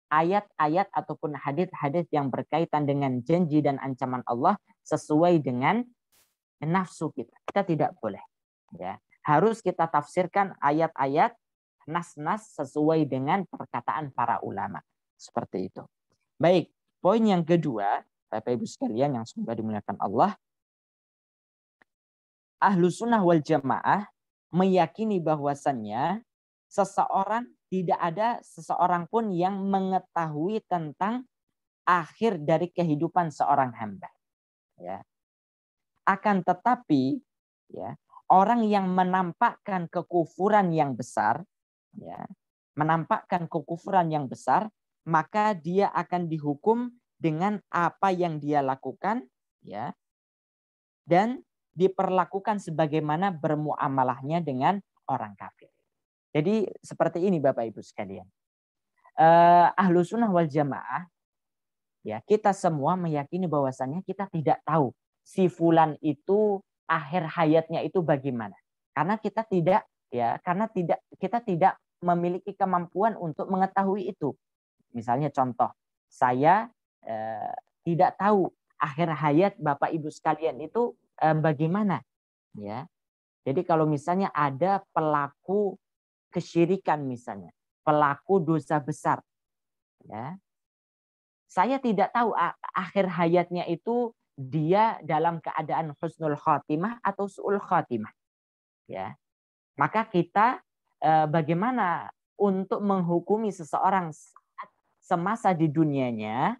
ayat-ayat ataupun hadis-hadis yang berkaitan dengan janji dan ancaman Allah sesuai dengan nafsu kita. Kita tidak boleh, ya. Harus kita tafsirkan ayat-ayat, nas-nas sesuai dengan perkataan para ulama. Seperti itu. Baik, poin yang kedua, Bapak Ibu sekalian yang semoga dimuliakan Allah, Ahlus Sunnah wal Jamaah meyakini bahwasannya tidak ada seseorang pun yang mengetahui tentang akhir dari kehidupan seorang hamba. Ya. Akan tetapi, ya, orang yang menampakkan kekufuran yang besar, ya, menampakkan kekufuran yang besar, maka dia akan dihukum dengan apa yang dia lakukan, ya, dan diperlakukan sebagaimana bermuamalahnya dengan orang kafir. Jadi seperti ini Bapak Ibu sekalian. Ahlu sunnah wal jamaah, ya, kita semua meyakini bahwasannya kita tidak tahu si fulan itu akhir hayatnya itu bagaimana. Karena kita tidak, ya, kita tidak memiliki kemampuan untuk mengetahui itu. Misalnya contoh, saya tidak tahu akhir hayat Bapak Ibu sekalian itu bagaimana, ya. Jadi kalau misalnya ada pelaku kesyirikan misalnya, pelaku dosa besar, ya, saya tidak tahu akhir hayatnya itu dia dalam keadaan husnul khatimah atau su'ul khatimah, ya. Maka kita bagaimana untuk menghukumi seseorang semasa di dunianya,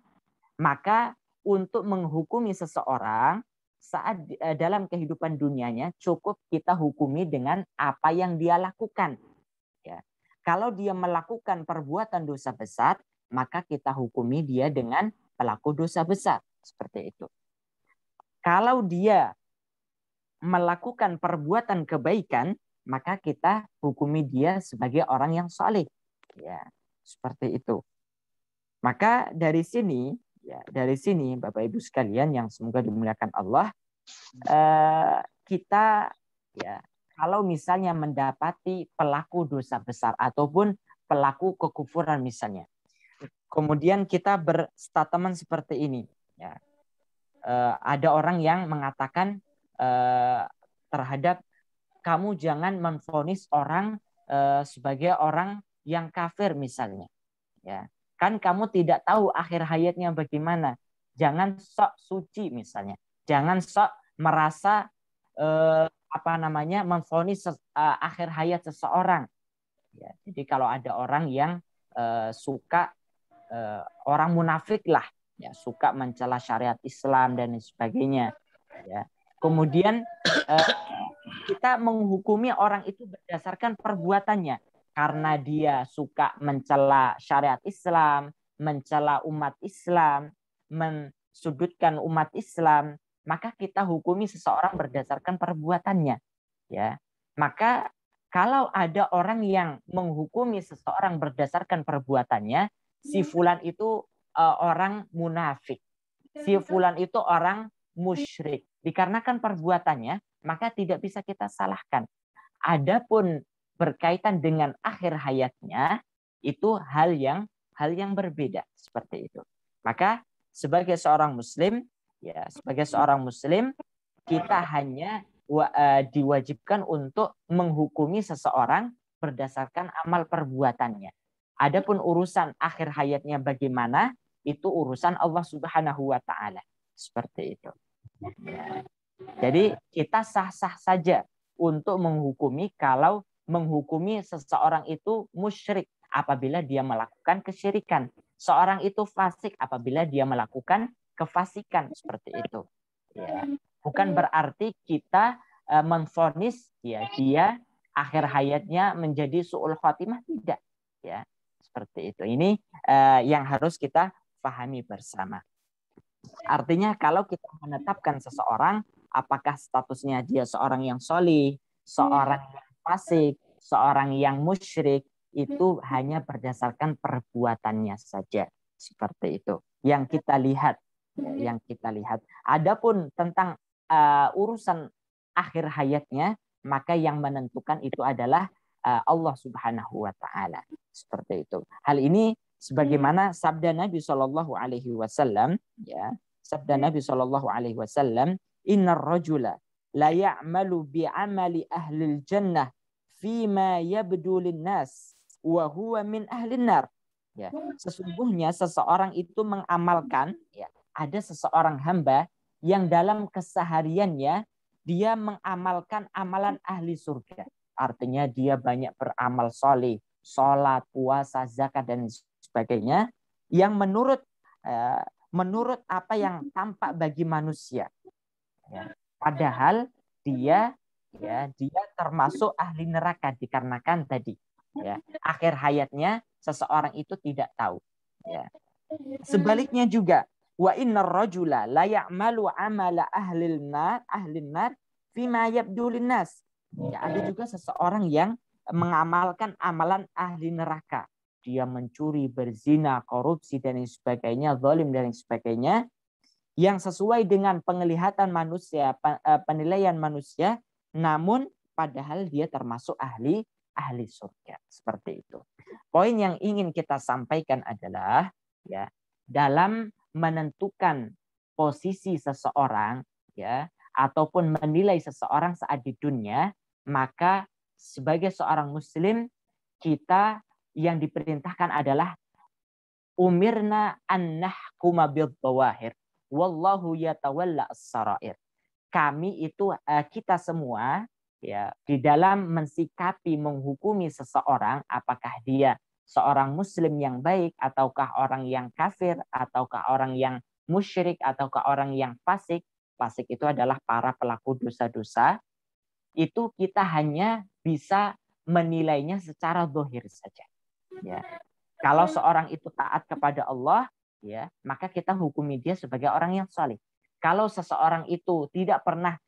maka untuk menghukumi seseorang saat dalam kehidupan dunianya cukup kita hukumi dengan apa yang dia lakukan. Ya. Kalau dia melakukan perbuatan dosa besar, maka kita hukumi dia dengan pelaku dosa besar. Seperti itu. Kalau dia melakukan perbuatan kebaikan, maka kita hukumi dia sebagai orang yang saleh. Ya, seperti itu. Maka dari sini, ya, dari sini Bapak Ibu sekalian yang semoga dimuliakan Allah, kita, ya, kalau misalnya mendapati pelaku dosa besar ataupun pelaku kekufuran misalnya, kemudian kita berstatement seperti ini, ya, ada orang yang mengatakan terhadap kamu jangan memvonis orang sebagai orang yang kafir misalnya, ya, kan kamu tidak tahu akhir hayatnya bagaimana, jangan sok suci misalnya, jangan sok merasa memvonis akhir hayat seseorang, ya. Jadi kalau ada orang yang suka orang munafik lah, ya, suka mencela syariat Islam dan sebagainya, ya. Kemudian kita menghukumi orang itu berdasarkan perbuatannya, karena dia suka mencela syariat Islam, mencela umat Islam, mensudutkan umat Islam, maka kita hukumi seseorang berdasarkan perbuatannya, ya. Maka kalau ada orang yang menghukumi seseorang berdasarkan perbuatannya, si fulan itu orang munafik, si fulan itu orang musyrik, dikarenakan perbuatannya, maka tidak bisa kita salahkan. Adapun berkaitan dengan akhir hayatnya, itu hal yang berbeda, seperti itu. Maka sebagai seorang muslim, ya, sebagai seorang muslim, kita hanya diwajibkan untuk menghukumi seseorang berdasarkan amal perbuatannya. Adapun urusan akhir hayatnya bagaimana, itu urusan Allah Subhanahu wa taala. Seperti itu. Ya. Jadi kita sah-sah saja untuk menghukumi kalau menghukumi seseorang itu musyrik apabila dia melakukan kesyirikan. Seorang itu fasik apabila dia melakukan kefasikan, seperti itu. Ya. Bukan berarti kita memvonis, ya, dia akhir hayatnya menjadi su'ul khatimah, tidak, ya. Seperti itu. Ini yang harus kita pahami bersama. Artinya kalau kita menetapkan seseorang, apakah statusnya dia seorang yang solih, seorang yang fasik, seorang yang musyrik, itu hanya berdasarkan perbuatannya saja. Seperti itu. Yang kita lihat. Yang kita lihat. Adapun tentang urusan akhir hayatnya, maka yang menentukan itu adalah Allah Subhanahu wa taala. Seperti itu. Hal ini sebagaimana sabda Nabi Shallallahu alaihi wasallam, ya, sabda Nabi Shallallahu alaihi wasallam, innar rajula la ya'malu bi'amali ahlil jannah fima yabdu linnas wa huwa min ahlin nar. Ya, sesungguhnya seseorang itu mengamalkan, ya, ada seseorang hamba yang dalam kesehariannya dia mengamalkan amalan ahli surga. Artinya dia banyak beramal soleh, sholat, puasa, zakat, dan sebagainya, yang menurut menurut apa yang tampak bagi manusia. Ya. Padahal dia termasuk ahli neraka dikarenakan tadi ya akhir hayatnya seseorang itu tidak tahu. Ya. Sebaliknya juga wa innar rajula la ya'malu amala ahlin nar fima yabdu linnas. Ya, ada juga seseorang yang mengamalkan amalan ahli neraka. Dia mencuri, berzina, korupsi dan lain sebagainya, zalim dan lain sebagainya yang sesuai dengan penglihatan manusia, penilaian manusia, namun padahal dia termasuk ahli surga. Seperti itu. Poin yang ingin kita sampaikan adalah ya dalam menentukan posisi seseorang ya ataupun menilai seseorang saat di dunia, maka sebagai seorang muslim kita yang diperintahkan adalah umirna an nahkuma bil dhawahir wallahu yatawalla as-sarair. Kami itu kita semua ya di dalam mensikapi menghukumi seseorang apakah dia seorang muslim yang baik ataukah orang yang kafir ataukah orang yang musyrik ataukah orang yang fasik. Fasik itu adalah para pelaku dosa-dosa. Itu kita hanya bisa menilainya secara zahir saja. Ya. Kalau seorang itu taat kepada Allah, ya, maka kita hukumi dia sebagai orang yang saleh. Kalau seseorang itu tidak pernah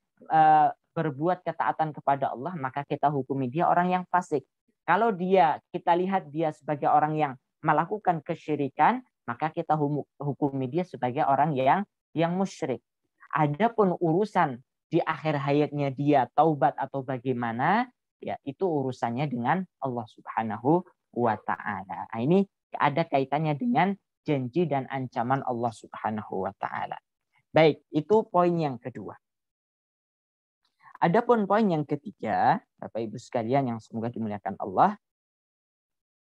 berbuat ketaatan kepada Allah, maka kita hukumi dia orang yang fasik. Kalau kita lihat dia sebagai orang yang melakukan kesyirikan, maka kita hukumi dia sebagai orang yang musyrik. Adapun urusan di akhir hayatnya dia taubat atau bagaimana, ya itu urusannya dengan Allah Subhanahu wa ta'ala. Nah, ini ada kaitannya dengan janji dan ancaman Allah Subhanahu wa ta'ala. Baik, itu poin yang kedua. Adapun poin yang ketiga, Bapak Ibu sekalian yang semoga dimuliakan Allah,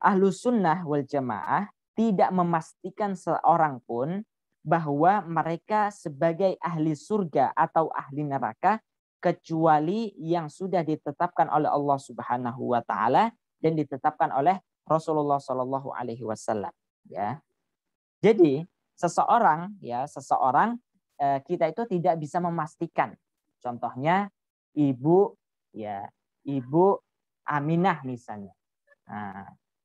Ahlus Sunnah wal Jamaah tidak memastikan seorang pun bahwa mereka sebagai ahli surga atau ahli neraka kecuali yang sudah ditetapkan oleh Allah Subhanahu wa ta'ala dan ditetapkan oleh Rasulullah Shallallahu Alaihi Wasallam. Ya, jadi seseorang kita itu tidak bisa memastikan. Contohnya ibu Aminah misalnya,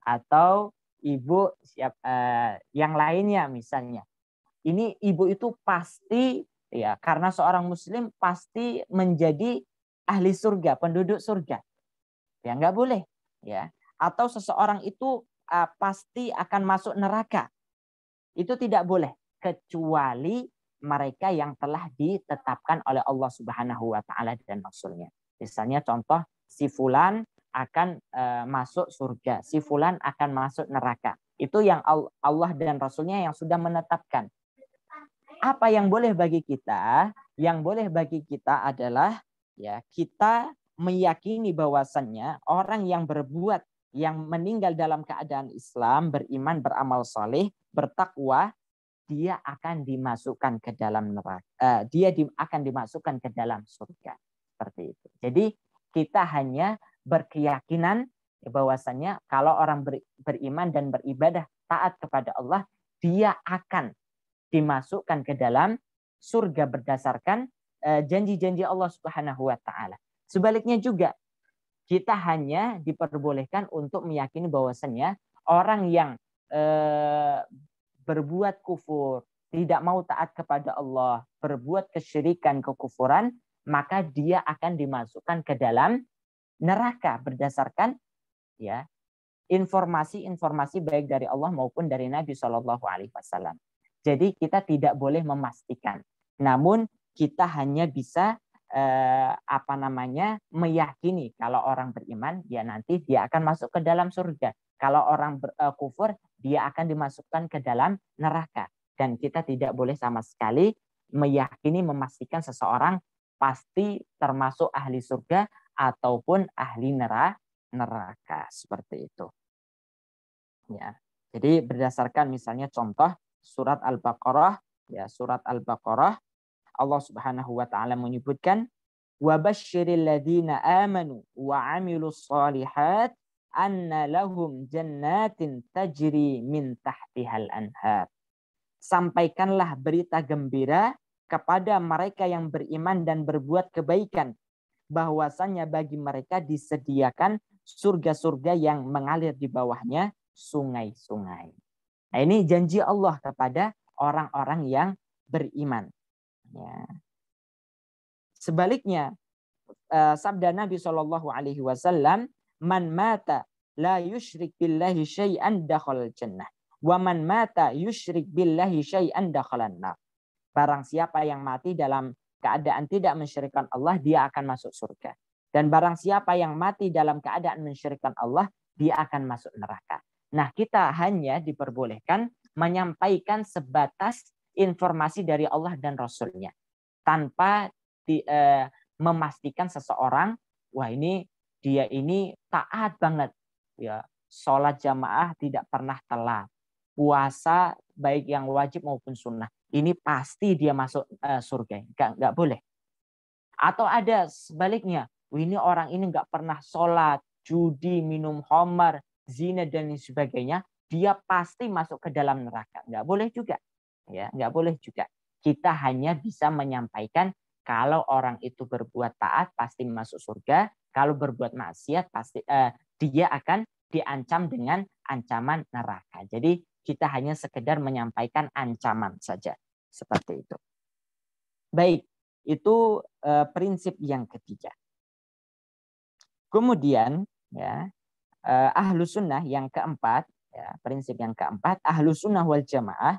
atau ibu yang lainnya misalnya. Ini ibu itu pasti ya karena seorang Muslim pasti menjadi ahli surga, penduduk surga. Ya nggak boleh ya. Atau seseorang itu pasti akan masuk neraka. Itu tidak boleh kecuali mereka yang telah ditetapkan oleh Allah Subhanahu wa ta'ala dan Rasulnya. Misalnya contoh si fulan akan masuk surga, si fulan akan masuk neraka. Itu yang Allah dan Rasulnya yang sudah menetapkan. Apa yang boleh bagi kita? Yang boleh bagi kita adalah ya kita meyakini bahwasannya orang yang berbuat yang meninggal dalam keadaan Islam, beriman, beramal saleh, bertakwa, dia akan dimasukkan ke dalam neraka. Akan dimasukkan ke dalam surga. Seperti itu. Jadi kita hanya berkeyakinan bahwasannya kalau orang beriman dan beribadah taat kepada Allah, dia akan dimasukkan ke dalam surga berdasarkan janji-janji Allah Subhanahu wa ta'ala. Sebaliknya juga kita hanya diperbolehkan untuk meyakini bahwasannya orang yang berbuat kufur, tidak mau taat kepada Allah, berbuat kesyirikan, kekufuran, maka dia akan dimasukkan ke dalam neraka berdasarkan ya informasi-informasi baik dari Allah maupun dari Nabi Shallallahu Alaihi Wasallam. Jadi kita tidak boleh memastikan, namun kita hanya bisa meyakini kalau orang beriman ya nanti dia akan masuk ke dalam surga. Kalau orang kufur dia akan dimasukkan ke dalam neraka. Dan kita tidak boleh sama sekali meyakini memastikan seseorang pasti termasuk ahli surga ataupun ahli neraka seperti itu. Ya. Jadi berdasarkan misalnya contoh surat Al-Baqarah ya surat Al-Baqarah Allah Subhanahu wa ta'ala menyebutkan wa basyiril ladzina amanu wa 'amilus shalihat anna lahum jannatin tajri min tahtihal anhar. sampaikanlah berita gembira kepada mereka yang beriman dan berbuat kebaikan, bahwasannya bagi mereka disediakan surga-surga yang mengalir di bawahnya sungai-sungai. Nah, ini janji Allah kepada orang-orang yang beriman. Ya. Sebaliknya, sabda Nabi SAW, man mata la yushrik billahi syai'an dakhalal jannah, wa man mata yushrik billahi syai'an dakhalan nar. Barang siapa yang mati dalam keadaan tidak mensyirikkan Allah, dia akan masuk surga. Dan barang siapa yang mati dalam keadaan mensyirikkan Allah, dia akan masuk neraka. Nah, kita hanya diperbolehkan menyampaikan sebatas informasi dari Allah dan Rasul-Nya. Tanpa memastikan seseorang, wah dia ini taat banget. Ya, sholat jamaah tidak pernah telat. Puasa baik yang wajib maupun sunnah. Ini pasti dia masuk surga. Nggak boleh. Atau ada sebaliknya, ini orang ini nggak pernah sholat, judi, minum khamar, zina dan sebagainya, dia pasti masuk ke dalam neraka. Nggak boleh juga. Ya, nggak boleh juga. Kita hanya bisa menyampaikan kalau orang itu berbuat taat pasti masuk surga, kalau berbuat maksiat pasti dia akan diancam dengan ancaman neraka. Jadi kita hanya sekedar menyampaikan ancaman saja, seperti itu. Baik, itu prinsip yang ketiga. Kemudian ya, ahlus sunnah yang keempat, ya, prinsip yang keempat, ahlus sunnah wal jamaah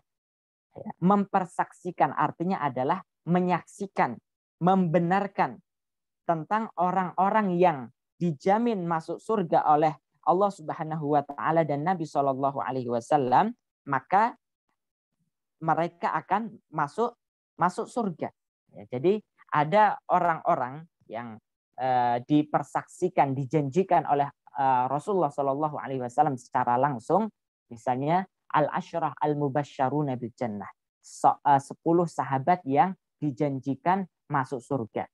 ya, mempersaksikan, artinya adalah menyaksikan, membenarkan tentang orang-orang yang dijamin masuk surga oleh Allah Subhanahu wa taala dan Nabi Shallallahu alaihi wasallam, maka mereka akan masuk surga. Ya, jadi ada orang-orang yang dipersaksikan, dijanjikan oleh Rasulullah Shallallahu alaihi wasallam secara langsung, misalnya al-asyrah al-mubasysyaruna bil jannah. 10 sahabat yang dijanjikan masuk surga.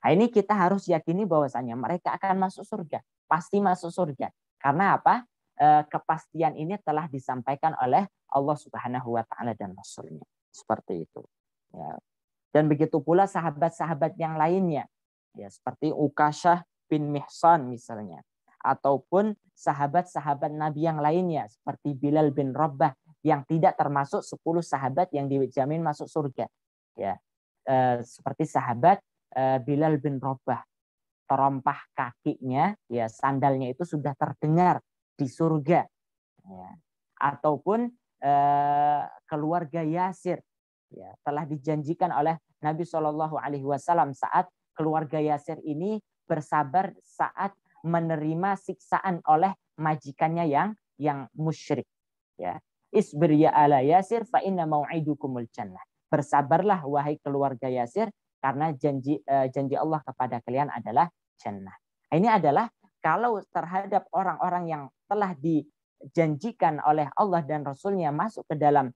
Nah, ini kita harus yakini bahwasanya mereka akan masuk surga, pasti masuk surga. Karena apa? Kepastian ini telah disampaikan oleh Allah Subhanahu wa taala dan Rasul-Nya. Seperti itu. Ya. Dan begitu pula sahabat-sahabat yang lainnya. Ya, seperti Ukasyah bin Mihsan misalnya. Ataupun sahabat-sahabat Nabi yang lainnya. Seperti Bilal bin Rabah yang tidak termasuk 10 sahabat yang dijamin masuk surga. Ya. Seperti sahabat Bilal bin Rabah, terompah kakinya, ya sandalnya itu sudah terdengar di surga. Ya. Ataupun keluarga Yasir, ya, telah dijanjikan oleh Nabi Shallallahu alaihi wasallam saat keluarga Yasir ini bersabar saat menerima siksaan oleh majikannya yang musyrik. Ya. Isbir ya ala Yasir fa inna mau'idukumul jannah. Bersabarlah wahai keluarga Yasir, karena janji Allah kepada kalian adalah jannah. Ini adalah kalau terhadap orang-orang yang telah dijanjikan oleh Allah dan Rasul-Nya masuk ke dalam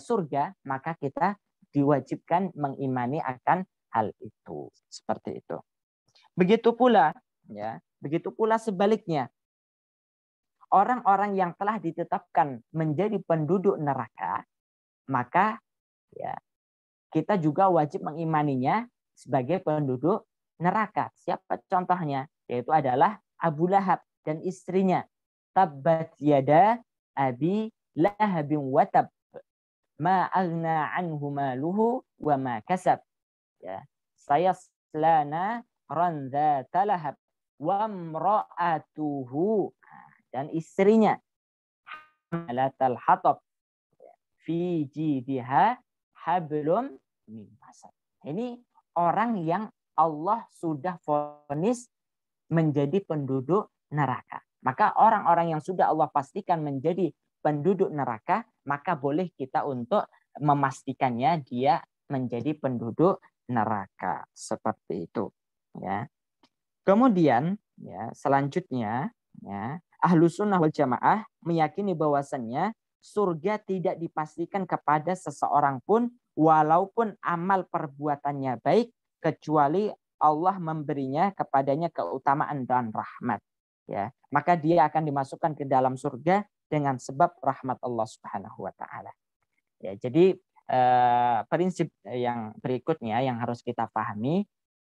surga, maka kita diwajibkan mengimani akan hal itu. Seperti itu. Begitu pula sebaliknya. Orang-orang yang telah ditetapkan menjadi penduduk neraka, maka ya, kita juga wajib mengimaninya sebagai penduduk neraka. Siapa contohnya? Yaitu adalah Abu Lahab dan istrinya. Tabbat yada abi lahabin watab. Ma aghna anhu maluhu wa ma kasab. Ya. Sayaslana randzata lahab wa imra'atuhu, dan istrinya hamalatal hatab fi jidha hablum min masad. Ini orang yang Allah sudah vonis menjadi penduduk neraka. Maka orang-orang yang sudah Allah pastikan menjadi penduduk neraka, maka boleh kita untuk memastikannya dia menjadi penduduk neraka. Seperti itu. Ya. Kemudian ya, selanjutnya ya, Ahlus Sunnah wal Jamaah meyakini bahwasannya surga tidak dipastikan kepada seseorang pun walaupun amal perbuatannya baik, kecuali Allah memberinya kepadanya keutamaan dan rahmat. Ya, maka dia akan dimasukkan ke dalam surga dengan sebab rahmat Allah Subhanahu wa taala. Ya, jadi prinsip yang berikutnya yang harus kita pahami,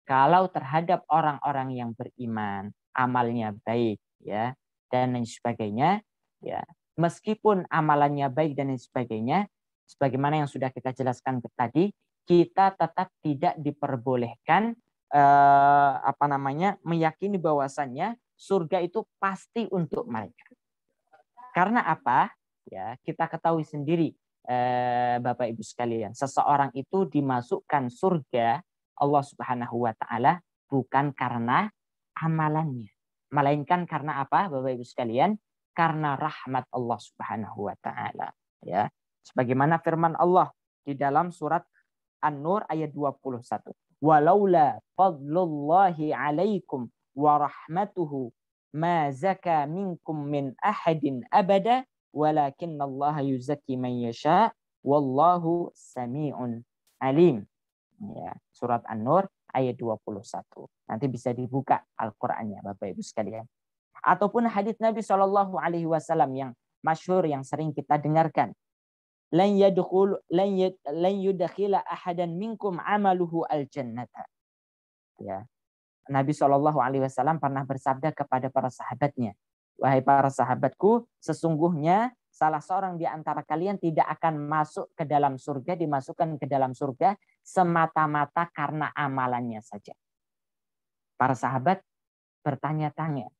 kalau terhadap orang-orang yang beriman, amalnya baik, ya, dan lain sebagainya, ya, meskipun amalannya baik dan lain sebagainya, sebagaimana yang sudah kita jelaskan tadi, kita tetap tidak diperbolehkan meyakini bahwasannya surga itu pasti untuk mereka. Karena apa? Ya, kita ketahui sendiri, Bapak Ibu sekalian, seseorang itu dimasukkan surga Allah Subhanahu wa taala bukan karena amalannya, melainkan karena apa, Bapak Ibu sekalian? Karena rahmat Allah Subhanahu wa taala, ya. Sebagaimana firman Allah di dalam surat An-Nur ayat 21. Walaula fadlullahi alaikum wa rahmatuhu ma zaka minkum min ahadin abada walakinallaha yuzakki man yasha wallahu sami'un alim. Ya, surat An-Nur ayat 21. Nanti bisa dibuka Al-Qur'annya Bapak Ibu sekalian. Ataupun hadits Nabi Shallallahu alaihi wasallam yang masyhur yang sering kita dengarkan. Lan yudkhila ahadan minkum amaluhu al-jannata. Ya. Nabi Shallallahu alaihi wasallam pernah bersabda kepada para sahabatnya, wahai para sahabatku, sesungguhnya salah seorang di antara kalian tidak akan masuk ke dalam surga, dimasukkan ke dalam surga semata-mata karena amalannya saja. Para sahabat bertanya-tanya,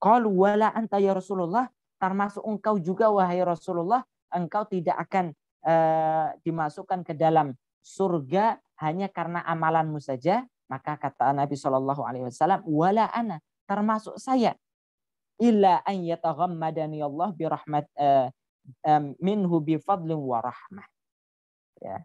qalu wala anta ya Rasulullah, termasuk engkau juga wahai Rasulullah, engkau tidak akan dimasukkan ke dalam surga hanya karena amalanmu saja? Maka kata Nabi Shallallahu alaihi wasallam, wala ana, termasuk saya, illa an yataghammadani Allah bi rahmat minhu bi fadlin wa rahmah. Ya.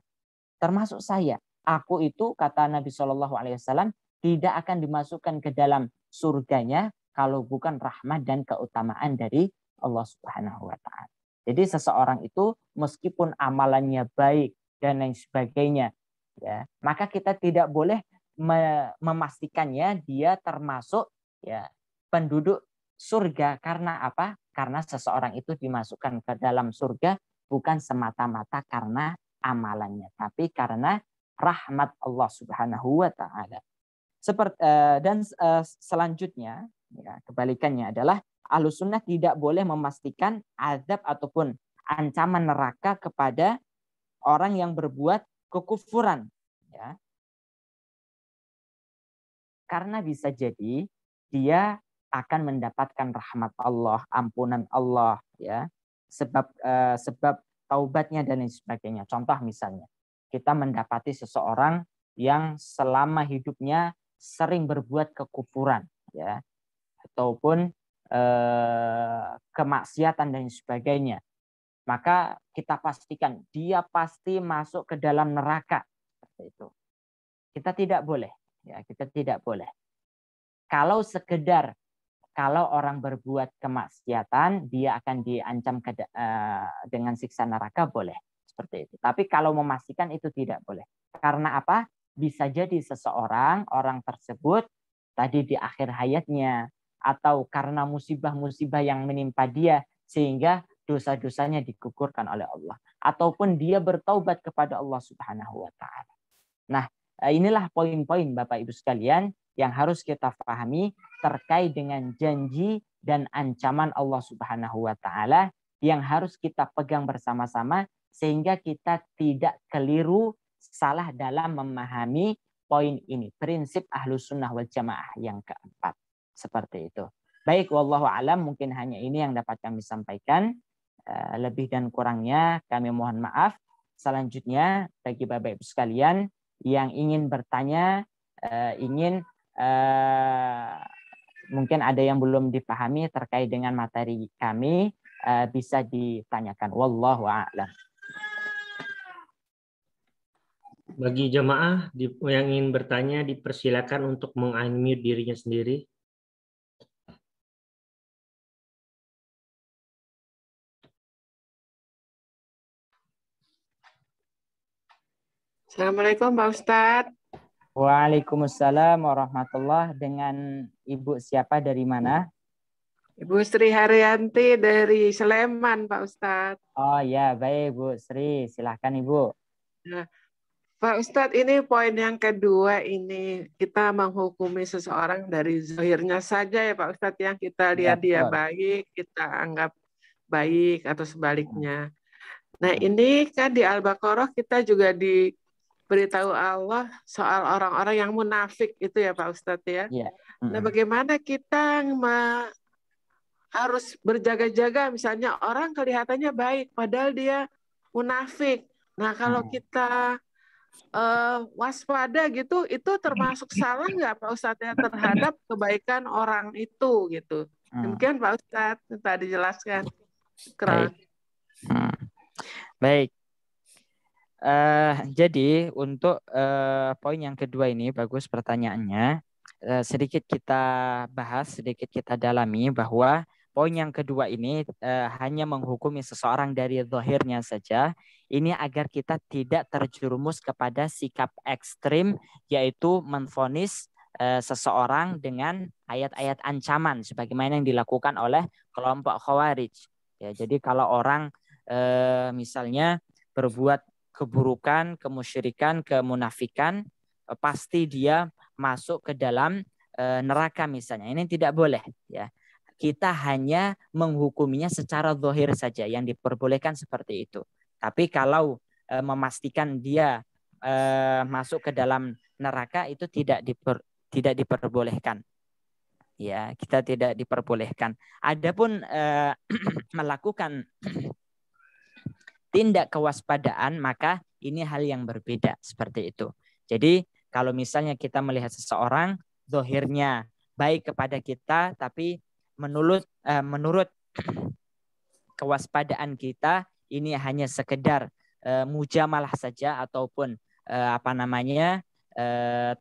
Termasuk saya, aku itu kata Nabi Shallallahu alaihi wasallam tidak akan dimasukkan ke dalam surganya kalau bukan rahmat dan keutamaan dari Allah Subhanahu wa taala. Jadi seseorang itu meskipun amalannya baik dan lain sebagainya, ya, maka kita tidak boleh memastikannya dia termasuk, ya, penduduk surga. Karena apa? Karena seseorang itu dimasukkan ke dalam surga bukan semata-mata karena amalannya, tapi karena rahmat Allah Subhanahu wa taala. Selanjutnya, ya, kebalikannya adalah Ahlus Sunnah tidak boleh memastikan azab ataupun ancaman neraka kepada orang yang berbuat kekufuran, ya. Karena bisa jadi dia akan mendapatkan rahmat Allah, ampunan Allah, ya, sebab taubatnya dan lain sebagainya. Contoh misalnya, kita mendapati seseorang yang selama hidupnya sering berbuat kekufuran, ya, ataupun kemaksiatan dan sebagainya, maka kita pastikan dia pasti masuk ke dalam neraka. Seperti itu. Kita tidak boleh, ya, kita tidak boleh. Kalau orang berbuat kemaksiatan, dia akan diancam dengan siksa neraka, boleh. Seperti itu. Tapi kalau memastikan itu tidak boleh. Karena apa? Bisa jadi orang tersebut tadi di akhir hayatnya, atau karena musibah-musibah yang menimpa dia, sehingga dosa-dosanya digugurkan oleh Allah. Ataupun dia bertaubat kepada Allah Subhanahu wa ta'ala. Nah, inilah poin-poin Bapak Ibu sekalian yang harus kita pahami terkait dengan janji dan ancaman Allah Subhanahu wa ta'ala yang harus kita pegang bersama-sama sehingga kita tidak keliru salah dalam memahami poin ini. Prinsip Ahlus Sunnah wal Jamaah yang keempat. Seperti itu. Baik, wallahu alam, mungkin hanya ini yang dapat kami sampaikan. Lebih dan kurangnya kami mohon maaf. Selanjutnya bagi Bapak Ibu sekalian yang ingin bertanya, mungkin ada yang belum dipahami terkait dengan materi kami, bisa ditanyakan. Wallahu a'lam. Bagi jamaah yang ingin bertanya, dipersilakan untuk meng-unmute dirinya sendiri. Assalamualaikum Pak Ustadz. Waalaikumsalam warahmatullahi. Dengan Ibu siapa dari mana? Ibu Sri Haryanti dari Sleman, Pak Ustadz. Oh ya, baik Bu Sri, silahkan Ibu. Nah, Pak Ustadz, ini poin yang kedua ini, kita menghukumi seseorang dari zahirnya saja ya Pak Ustadz, yang kita Ya, lihat dia betul. baik, kita anggap baik atau sebaliknya. Nah, ini kan di Al-Baqarah kita juga diberitahu Allah soal orang-orang yang munafik itu ya Pak Ustadz ya. Iya. Nah, bagaimana kita harus berjaga-jaga, misalnya orang kelihatannya baik padahal dia munafik. Nah, kalau kita waspada gitu, itu termasuk salah nggak Pak Ustadz ya terhadap kebaikan orang itu gitu. Demikian Pak Ustadz, tadi dijelaskan. Baik. Baik. Jadi untuk poin yang kedua ini bagus pertanyaannya. Sedikit kita bahas, sedikit kita dalami bahwa poin yang kedua ini hanya menghukumi seseorang dari zahirnya saja. Ini agar kita tidak terjerumus kepada sikap ekstrim, yaitu menvonis seseorang dengan ayat-ayat ancaman sebagaimana yang dilakukan oleh kelompok Khawarij. Ya, jadi kalau orang misalnya berbuat keburukan, kemusyrikan, kemunafikan, pasti dia masuk ke dalam neraka misalnya. Ini tidak boleh ya. Kita hanya menghukuminya secara zahir saja, yang diperbolehkan seperti itu. Tapi kalau memastikan dia masuk ke dalam neraka itu tidak diperbolehkan. Ya, kita tidak diperbolehkan. Adapun melakukan tindak kewaspadaan, maka ini hal yang berbeda seperti itu. Jadi kalau misalnya kita melihat seseorang zahirnya baik kepada kita, tapi menurut kewaspadaan kita ini hanya sekedar mujamalah saja ataupun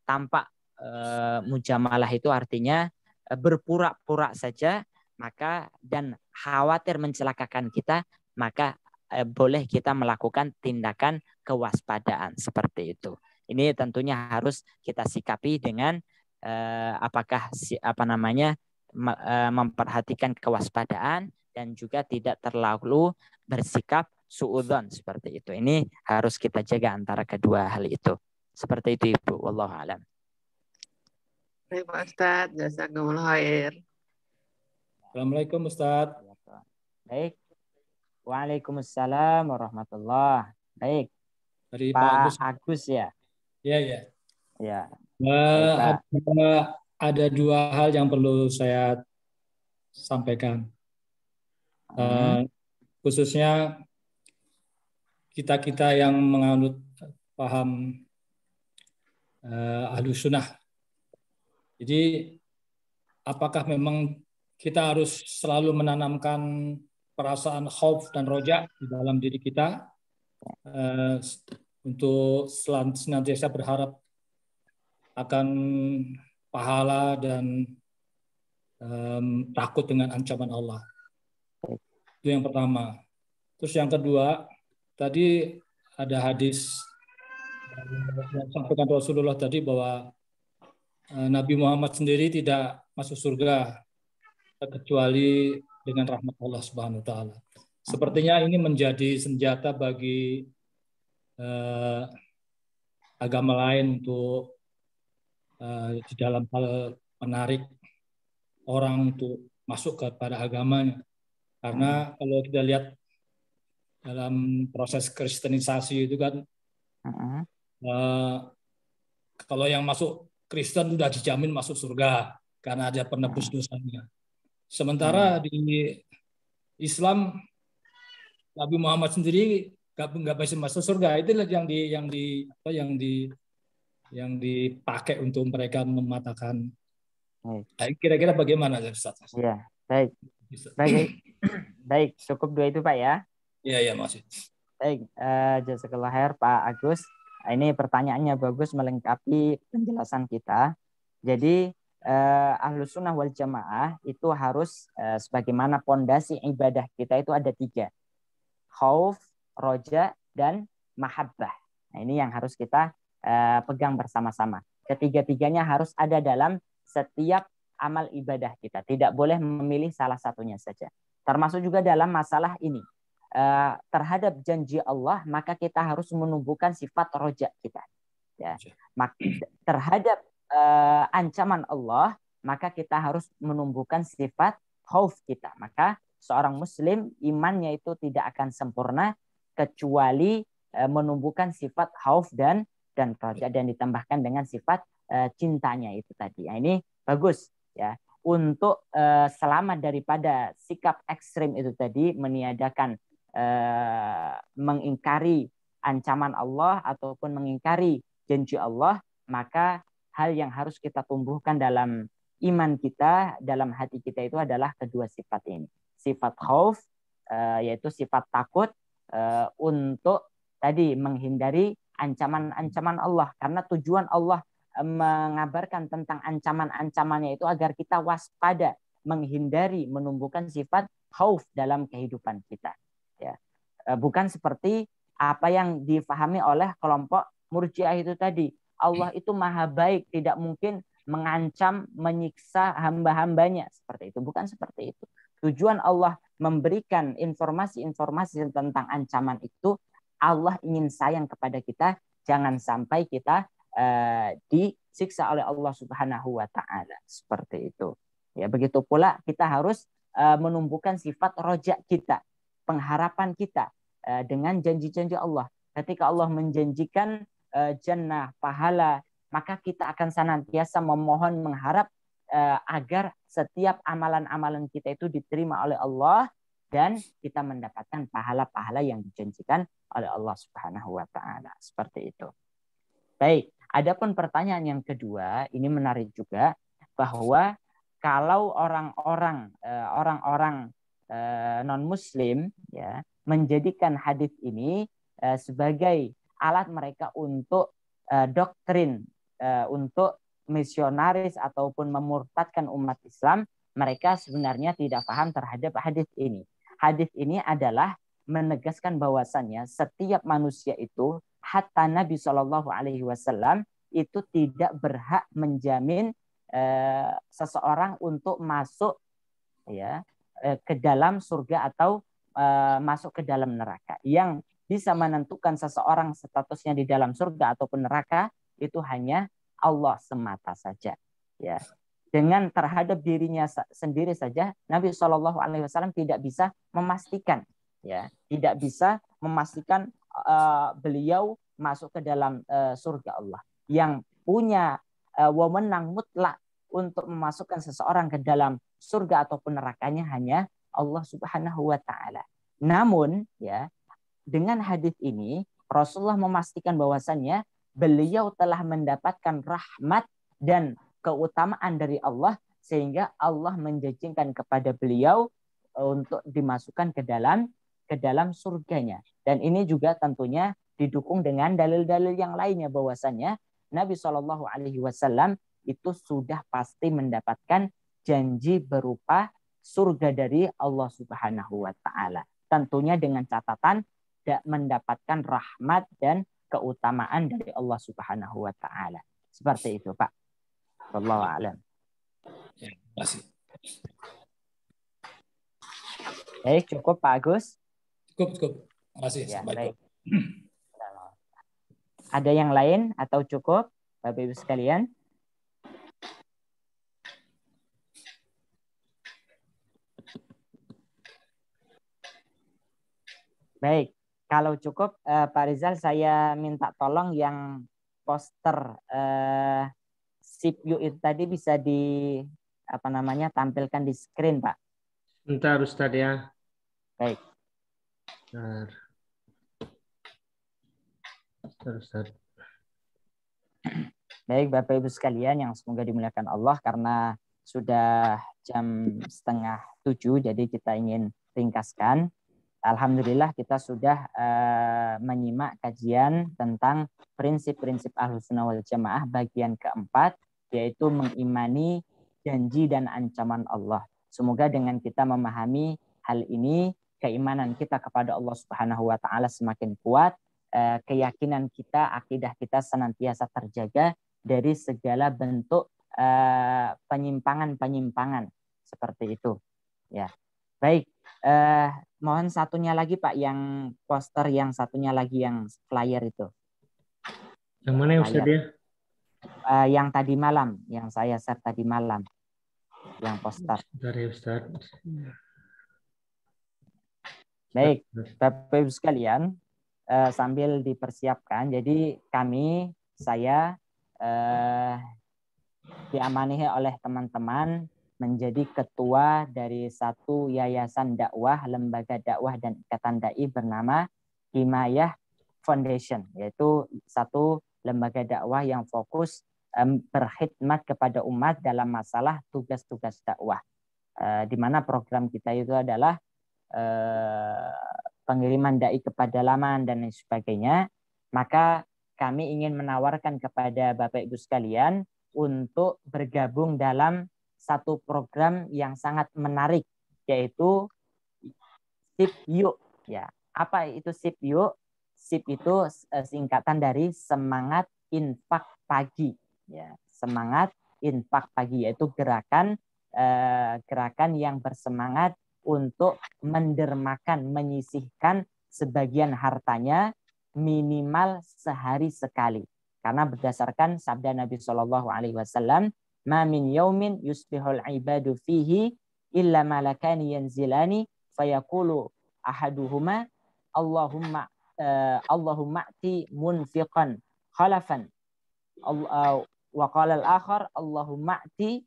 tampak mujamalah itu artinya berpura-pura saja, maka dan khawatir mencelakakan kita, maka boleh kita melakukan tindakan kewaspadaan seperti itu. Ini tentunya harus kita sikapi dengan memperhatikan kewaspadaan dan juga tidak terlalu bersikap suudzon seperti itu. Ini harus kita jaga antara kedua hal itu. Seperti itu Ibu. Wallahu a'lam. Baik Pak Ustadz, jazakumullah khair. Assalamualaikum Ustadz. Baik. Waalaikumsalam warahmatullahi. Baik. Dari Pak Agus ya. Iya. Ya. Ada dua hal yang perlu saya sampaikan. Khususnya kita yang menganut paham Ahlus Sunnah. Jadi apakah memang kita harus selalu menanamkan perasaan khauf dan roja di dalam diri kita untuk senantiasa berharap akan pahala dan takut dengan ancaman Allah. Itu yang pertama. Terus yang kedua, tadi ada hadis yang disampaikan Rasulullah tadi bahwa Nabi Muhammad sendiri tidak masuk surga kecuali dengan rahmat Allah Subhanahu wa taala. Sepertinya ini menjadi senjata bagi agama lain untuk di dalam hal menarik orang untuk masuk kepada agamanya. Karena kalau kita lihat dalam proses kristenisasi itu kan kalau yang masuk Kristen sudah dijamin masuk surga karena ada penebus dosanya. Sementara di Islam Nabi Muhammad sendiri nggak bisa masuk surga. Itulah yang dipakai untuk mereka mematakan. Kira-kira bagaimana Ustaz? Iya, baik. Baik, cukup dua itu Pak ya. Iya, masih. Baik, jazakallah khair Pak Agus. Ini pertanyaannya bagus melengkapi penjelasan kita. Jadi Ahlus Sunnah wal Jamaah itu harus sebagaimana pondasi ibadah kita itu ada 3. Khauf, roja, dan mahabbah. Nah, ini yang harus kita pegang bersama-sama. Ketiga-tiganya harus ada dalam setiap amal ibadah kita. Tidak boleh memilih salah satunya saja. Termasuk juga dalam masalah ini. Terhadap janji Allah, maka kita harus menumbuhkan sifat roja kita. Ya. Terhadap ancaman Allah, maka kita harus menumbuhkan sifat khauf kita. Maka seorang muslim imannya itu tidak akan sempurna kecuali menumbuhkan sifat khauf dan roja, dan ditambahkan dengan sifat cintanya itu tadi. Nah, ini bagus ya untuk selamat daripada sikap ekstrim itu tadi, meniadakan mengingkari ancaman Allah ataupun mengingkari janji Allah. Maka hal yang harus kita tumbuhkan dalam iman kita, dalam hati kita itu adalah kedua sifat ini. Sifat khauf, yaitu sifat takut untuk tadi menghindari ancaman-ancaman Allah. Karena tujuan Allah mengabarkan tentang ancaman-ancamannya itu agar kita waspada, menghindari, menumbuhkan sifat khauf dalam kehidupan kita. Ya. Bukan seperti apa yang difahami oleh kelompok Murji'ah itu tadi. Allah itu maha baik, tidak mungkin mengancam, menyiksa hamba-hambanya. Seperti itu. Bukan seperti itu. Tujuan Allah memberikan informasi-informasi tentang ancaman itu, Allah ingin sayang kepada kita. Jangan sampai kita disiksa oleh Allah Subhanahu wa Ta'ala. Seperti itu. Ya, begitu pula kita harus menumbuhkan sifat roja kita, pengharapan kita dengan janji-janji Allah. Ketika Allah menjanjikan jannah, pahala, maka kita akan senantiasa memohon, mengharap agar setiap amalan-amalan kita itu diterima oleh Allah dan kita mendapatkan pahala-pahala yang dijanjikan oleh Allah Subhanahu wa Ta'ala. Seperti itu. Baik, adapun pertanyaan yang kedua, ini menarik juga, bahwa kalau orang-orang non-muslim ya menjadikan hadis ini sebagai alat mereka untuk doktrin, untuk misionaris ataupun memurtadkan umat Islam, mereka sebenarnya tidak paham terhadap hadis ini. Hadis ini adalah menegaskan bahwasannya setiap manusia itu, hatta Nabi SAW itu tidak berhak menjamin seseorang untuk masuk ya ke dalam surga atau masuk ke dalam neraka. Yang bisa menentukan seseorang statusnya di dalam surga ataupun neraka itu hanya Allah semata saja. Ya, dengan terhadap dirinya sendiri saja Nabi SAW tidak bisa memastikan, ya, tidak bisa memastikan beliau masuk ke dalam surga Allah. Yang punya wewenang mutlak untuk memasukkan seseorang ke dalam surga ataupun nerakanya hanya Allah Subhanahu wa Ta'ala. Namun ya, dengan hadis ini Rasulullah memastikan bahwasannya beliau telah mendapatkan rahmat dan keutamaan dari Allah, sehingga Allah menjanjikan kepada beliau untuk dimasukkan ke dalam surganya. Dan ini juga tentunya didukung dengan dalil-dalil yang lainnya, bahwasannya Nabi SAW itu sudah pasti mendapatkan janji berupa surga dari Allah Subhanahu wa Ta'ala. Tentunya dengan catatan tidak mendapatkan rahmat dan keutamaan dari Allah Subhanahu wa Ta'ala. Seperti itu, Pak. Wallahu a'lam. Ya, terima kasih. Baik, cukup Pak Agus? Cukup. Terima kasih. Ya, baik. Ada yang lain atau cukup, Bapak Ibu sekalian? Baik, kalau cukup Pak Rizal, saya minta tolong yang poster CPU itu tadi bisa tampilkan di screen, Pak. Bentar Ustadz ya. Baik. Ustadz. Baik, Bapak Ibu sekalian yang semoga dimuliakan Allah, karena sudah jam 6:30, jadi kita ingin ringkaskan. Alhamdulillah kita sudah menyimak kajian tentang prinsip-prinsip Ahlussunnah wal Jamaah bagian keempat, yaitu mengimani janji dan ancaman Allah. Semoga dengan kita memahami hal ini, keimanan kita kepada Allah Subhanahu wa Ta'ala semakin kuat, keyakinan kita, akidah kita senantiasa terjaga dari segala bentuk penyimpangan-penyimpangan seperti itu. Ya, baik. Mohon satunya lagi Pak, yang poster yang satunya lagi yang flyer itu. Yang mana ya Ustaz ya? Yang tadi malam, yang saya share tadi malam, yang poster. Bentar ya Ustaz. Baik, Bapak Ibu sekalian, sambil dipersiapkan, jadi saya diamanahi oleh teman-teman menjadi ketua dari satu yayasan dakwah, lembaga dakwah dan ikatan dai bernama Himayah Foundation, yaitu satu lembaga dakwah yang fokus berkhidmat kepada umat dalam masalah tugas-tugas dakwah. Di mana program kita itu adalah pengiriman dai ke pedalaman dan lain sebagainya. Maka kami ingin menawarkan kepada Bapak Ibu sekalian untuk bergabung dalam satu program yang sangat menarik, yaitu SIP Yuk. Ya, apa itu SIP Yuk? SIP itu singkatan dari semangat infak pagi. Ya, semangat infak pagi, yaitu gerakan yang bersemangat untuk mendermakan, menyisihkan sebagian hartanya minimal sehari sekali. Karena berdasarkan sabda Nabi Shallallahu Alaihi Wasallam, "Ma min yaumin yusbihul ibadu fihi illa malakani yanzilani fayaqulu ahaduhuma Allahumma ati munfiqan khalafan wa qala al-akhar Allahumma ati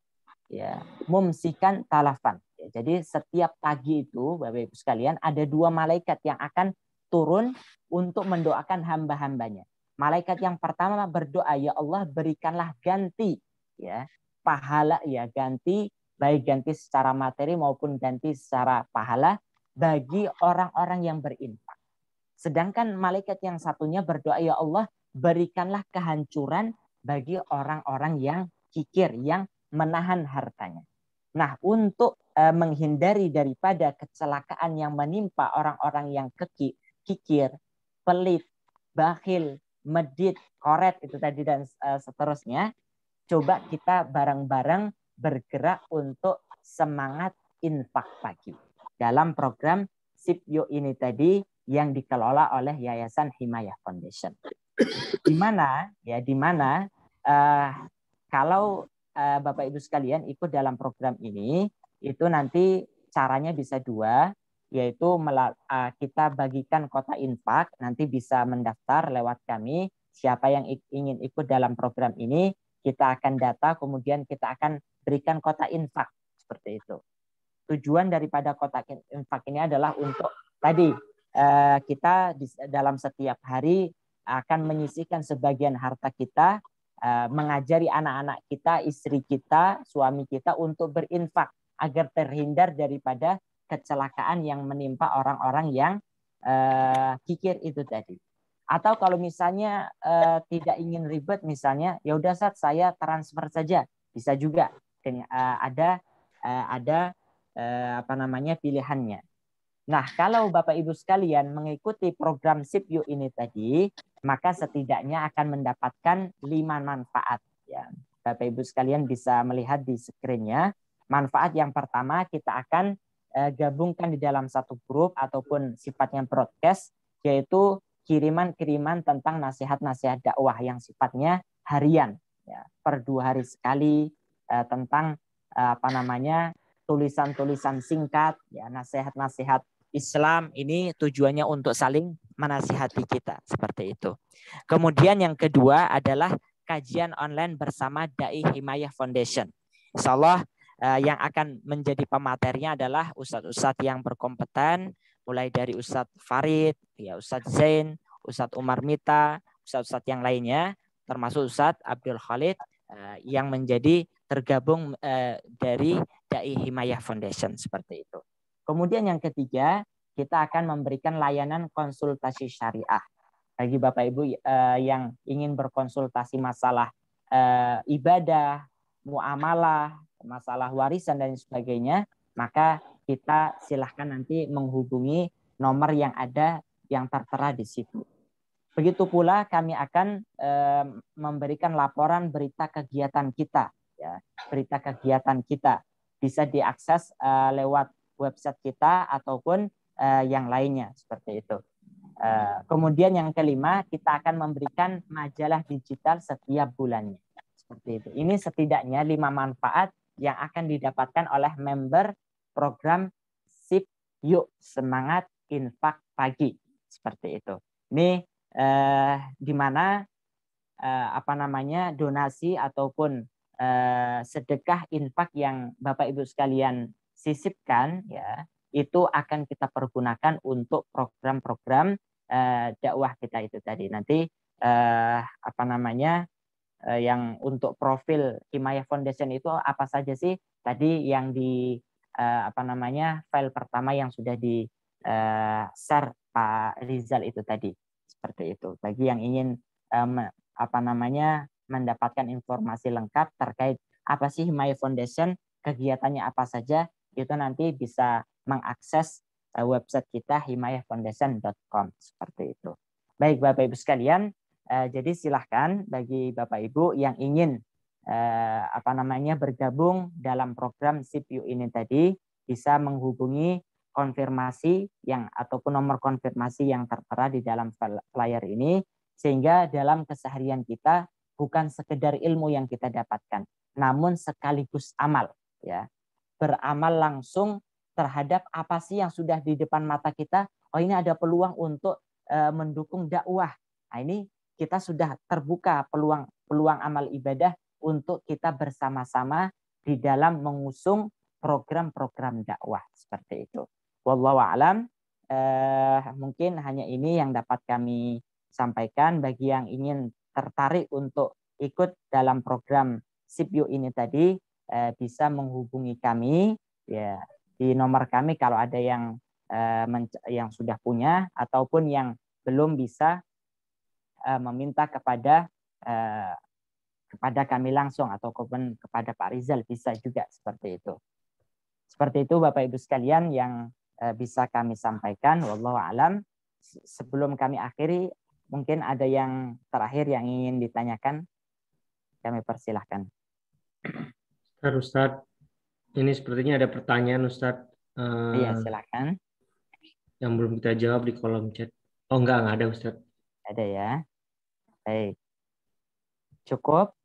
mumsikan talafan." Jadi setiap pagi itu Bapak Ibu sekalian ada dua malaikat yang akan turun untuk mendoakan hamba-hambanya. Malaikat yang pertama berdoa, ya Allah berikanlah ganti pahala, ganti, baik ganti secara materi maupun ganti secara pahala bagi orang-orang yang berinfak. Sedangkan malaikat yang satunya berdoa, ya Allah berikanlah kehancuran bagi orang-orang yang kikir, yang menahan hartanya. Nah, untuk menghindari daripada kecelakaan yang menimpa orang-orang yang kikir, pelit, bakhil, medit, koret itu tadi dan seterusnya, coba kita bareng-bareng bergerak untuk semangat infak pagi dalam program SIP Yuk ini tadi yang dikelola oleh Yayasan Himayah Foundation. Di mana kalau Bapak Ibu sekalian ikut dalam program ini, itu nanti caranya bisa dua, yaitu kita bagikan kota infak, nanti bisa mendaftar lewat kami. Siapa yang ingin ikut dalam program ini, kita akan data, kemudian kita akan berikan kota infak seperti itu. Tujuan daripada kota infak ini adalah untuk tadi kita dalam setiap hari akan menyisihkan sebagian harta kita, mengajari anak-anak kita, istri kita, suami kita untuk berinfak agar terhindar daripada kecelakaan yang menimpa orang-orang yang kikir itu tadi. Atau kalau misalnya tidak ingin ribet, misalnya ya udah Ustaz, saya transfer saja, bisa juga. Ada pilihannya. Nah, kalau Bapak Ibu sekalian mengikuti program SIP Yuk ini tadi, maka setidaknya akan mendapatkan 5 manfaat. Ya, Bapak Ibu sekalian bisa melihat di screen-nya. Manfaat yang pertama, kita akan gabungkan di dalam satu grup ataupun sifatnya broadcast, yaitu kiriman-kiriman tentang nasihat-nasihat dakwah yang sifatnya harian, ya, per 2 hari sekali, tentang tulisan-tulisan singkat, ya, nasihat-nasihat Islam. Ini tujuannya untuk saling menasihati kita seperti itu. Kemudian yang kedua adalah kajian online bersama Dai Himayah Foundation. Insya Allah yang akan menjadi pematerinya adalah ustadz-ustadz yang berkompeten, mulai dari Ustadz Farid, ya Ustadz Zain, Ustadz Umar Mita, ustadz-ustadz yang lainnya, termasuk Ustadz Abdul Khalid yang menjadi tergabung dari Dai Himayah Foundation seperti itu. Kemudian yang ketiga, kita akan memberikan layanan konsultasi syariah bagi Bapak Ibu yang ingin berkonsultasi masalah ibadah, muamalah, masalah warisan dan sebagainya, maka kita silahkan nanti menghubungi nomor yang ada yang tertera di situ. Begitu pula kami akan memberikan laporan berita kegiatan kita, ya, berita kegiatan kita bisa diakses lewat website kita ataupun yang lainnya seperti itu. Kemudian yang kelima, kita akan memberikan majalah digital setiap bulannya. Seperti itu. Ini setidaknya 5 manfaat yang akan didapatkan oleh member program SIP Yuk Semangat Infak Pagi. Seperti itu. Ini di mana donasi ataupun sedekah infak yang Bapak Ibu sekalian sisipkan ya, itu akan kita pergunakan untuk program-program dakwah kita itu tadi. Nanti yang untuk profil Himayah Foundation itu apa saja sih? Tadi yang di file pertama yang sudah di share Pak Rizal itu tadi. Seperti itu. Bagi yang ingin mendapatkan informasi lengkap terkait apa sih Himayah Foundation, kegiatannya apa saja, itu nanti bisa mengakses website kita himayahfoundation.com seperti itu. Baik Bapak Ibu sekalian, jadi silahkan bagi Bapak Ibu yang ingin bergabung dalam program SIP Yuk ini tadi bisa menghubungi konfirmasi ataupun nomor konfirmasi yang tertera di dalam flyer ini, sehingga dalam keseharian kita bukan sekedar ilmu yang kita dapatkan, namun sekaligus amal, ya, beramal langsung terhadap apa sih yang sudah di depan mata kita. Oh, ini ada peluang untuk mendukung dakwah. Nah, ini kita sudah terbuka peluang amal ibadah untuk kita bersama-sama di dalam mengusung program-program dakwah seperti itu. Wallahu a'lam. Mungkin hanya ini yang dapat kami sampaikan. Bagi yang ingin tertarik untuk ikut dalam program SIP Yuk ini tadi, bisa menghubungi kami ya di nomor kami kalau ada yang sudah punya ataupun yang belum bisa meminta kepada kami langsung ataupun kepada Pak Rizal, bisa juga seperti itu. Seperti itu Bapak Ibu sekalian yang bisa kami sampaikan. Wallahu a'lam. Sebelum kami akhiri, mungkin ada yang terakhir yang ingin ditanyakan, kami persilahkan. Ustadz, ini sepertinya ada pertanyaan Ustadz. Iya, silakan. Yang belum kita jawab di kolom chat. Oh enggak ada Ustadz. Ada ya. Baik. Cukup?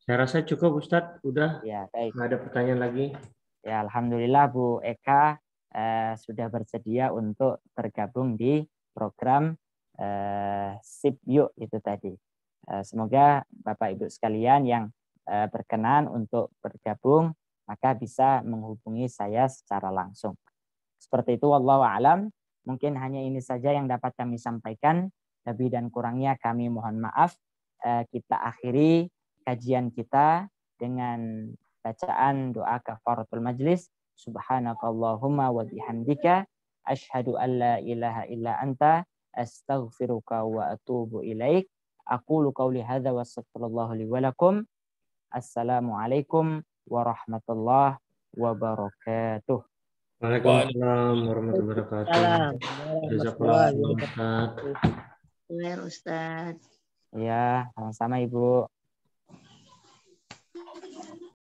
Saya rasa cukup Ustadz. Udah. Ya, baik. Nggak ada pertanyaan lagi. Ya, alhamdulillah Bu Eka sudah bersedia untuk bergabung di program SIP Yuk itu tadi. Semoga Bapak Ibu sekalian yang berkenan untuk bergabung maka bisa menghubungi saya secara langsung. Seperti itu, wallahu a'lam. Mungkin hanya ini saja yang dapat kami sampaikan. Lebih dan kurangnya kami mohon maaf. Kita akhiri kajian kita dengan bacaan doa kafaratul majlis. Subhanakallahumma wa bihamdika asyhadu an la ilaha illa anta astaghfiruka wa atubu ilaik. Aqulu qawli hadza wa astaghfirullah li wa lakum. Assalamualaikum warahmatullahi wabarakatuh. Waalaikumsalam warahmatullahi wabarakatuh. Jazakallah Ustaz. Ustaz. Ya, sama-sama Ibu.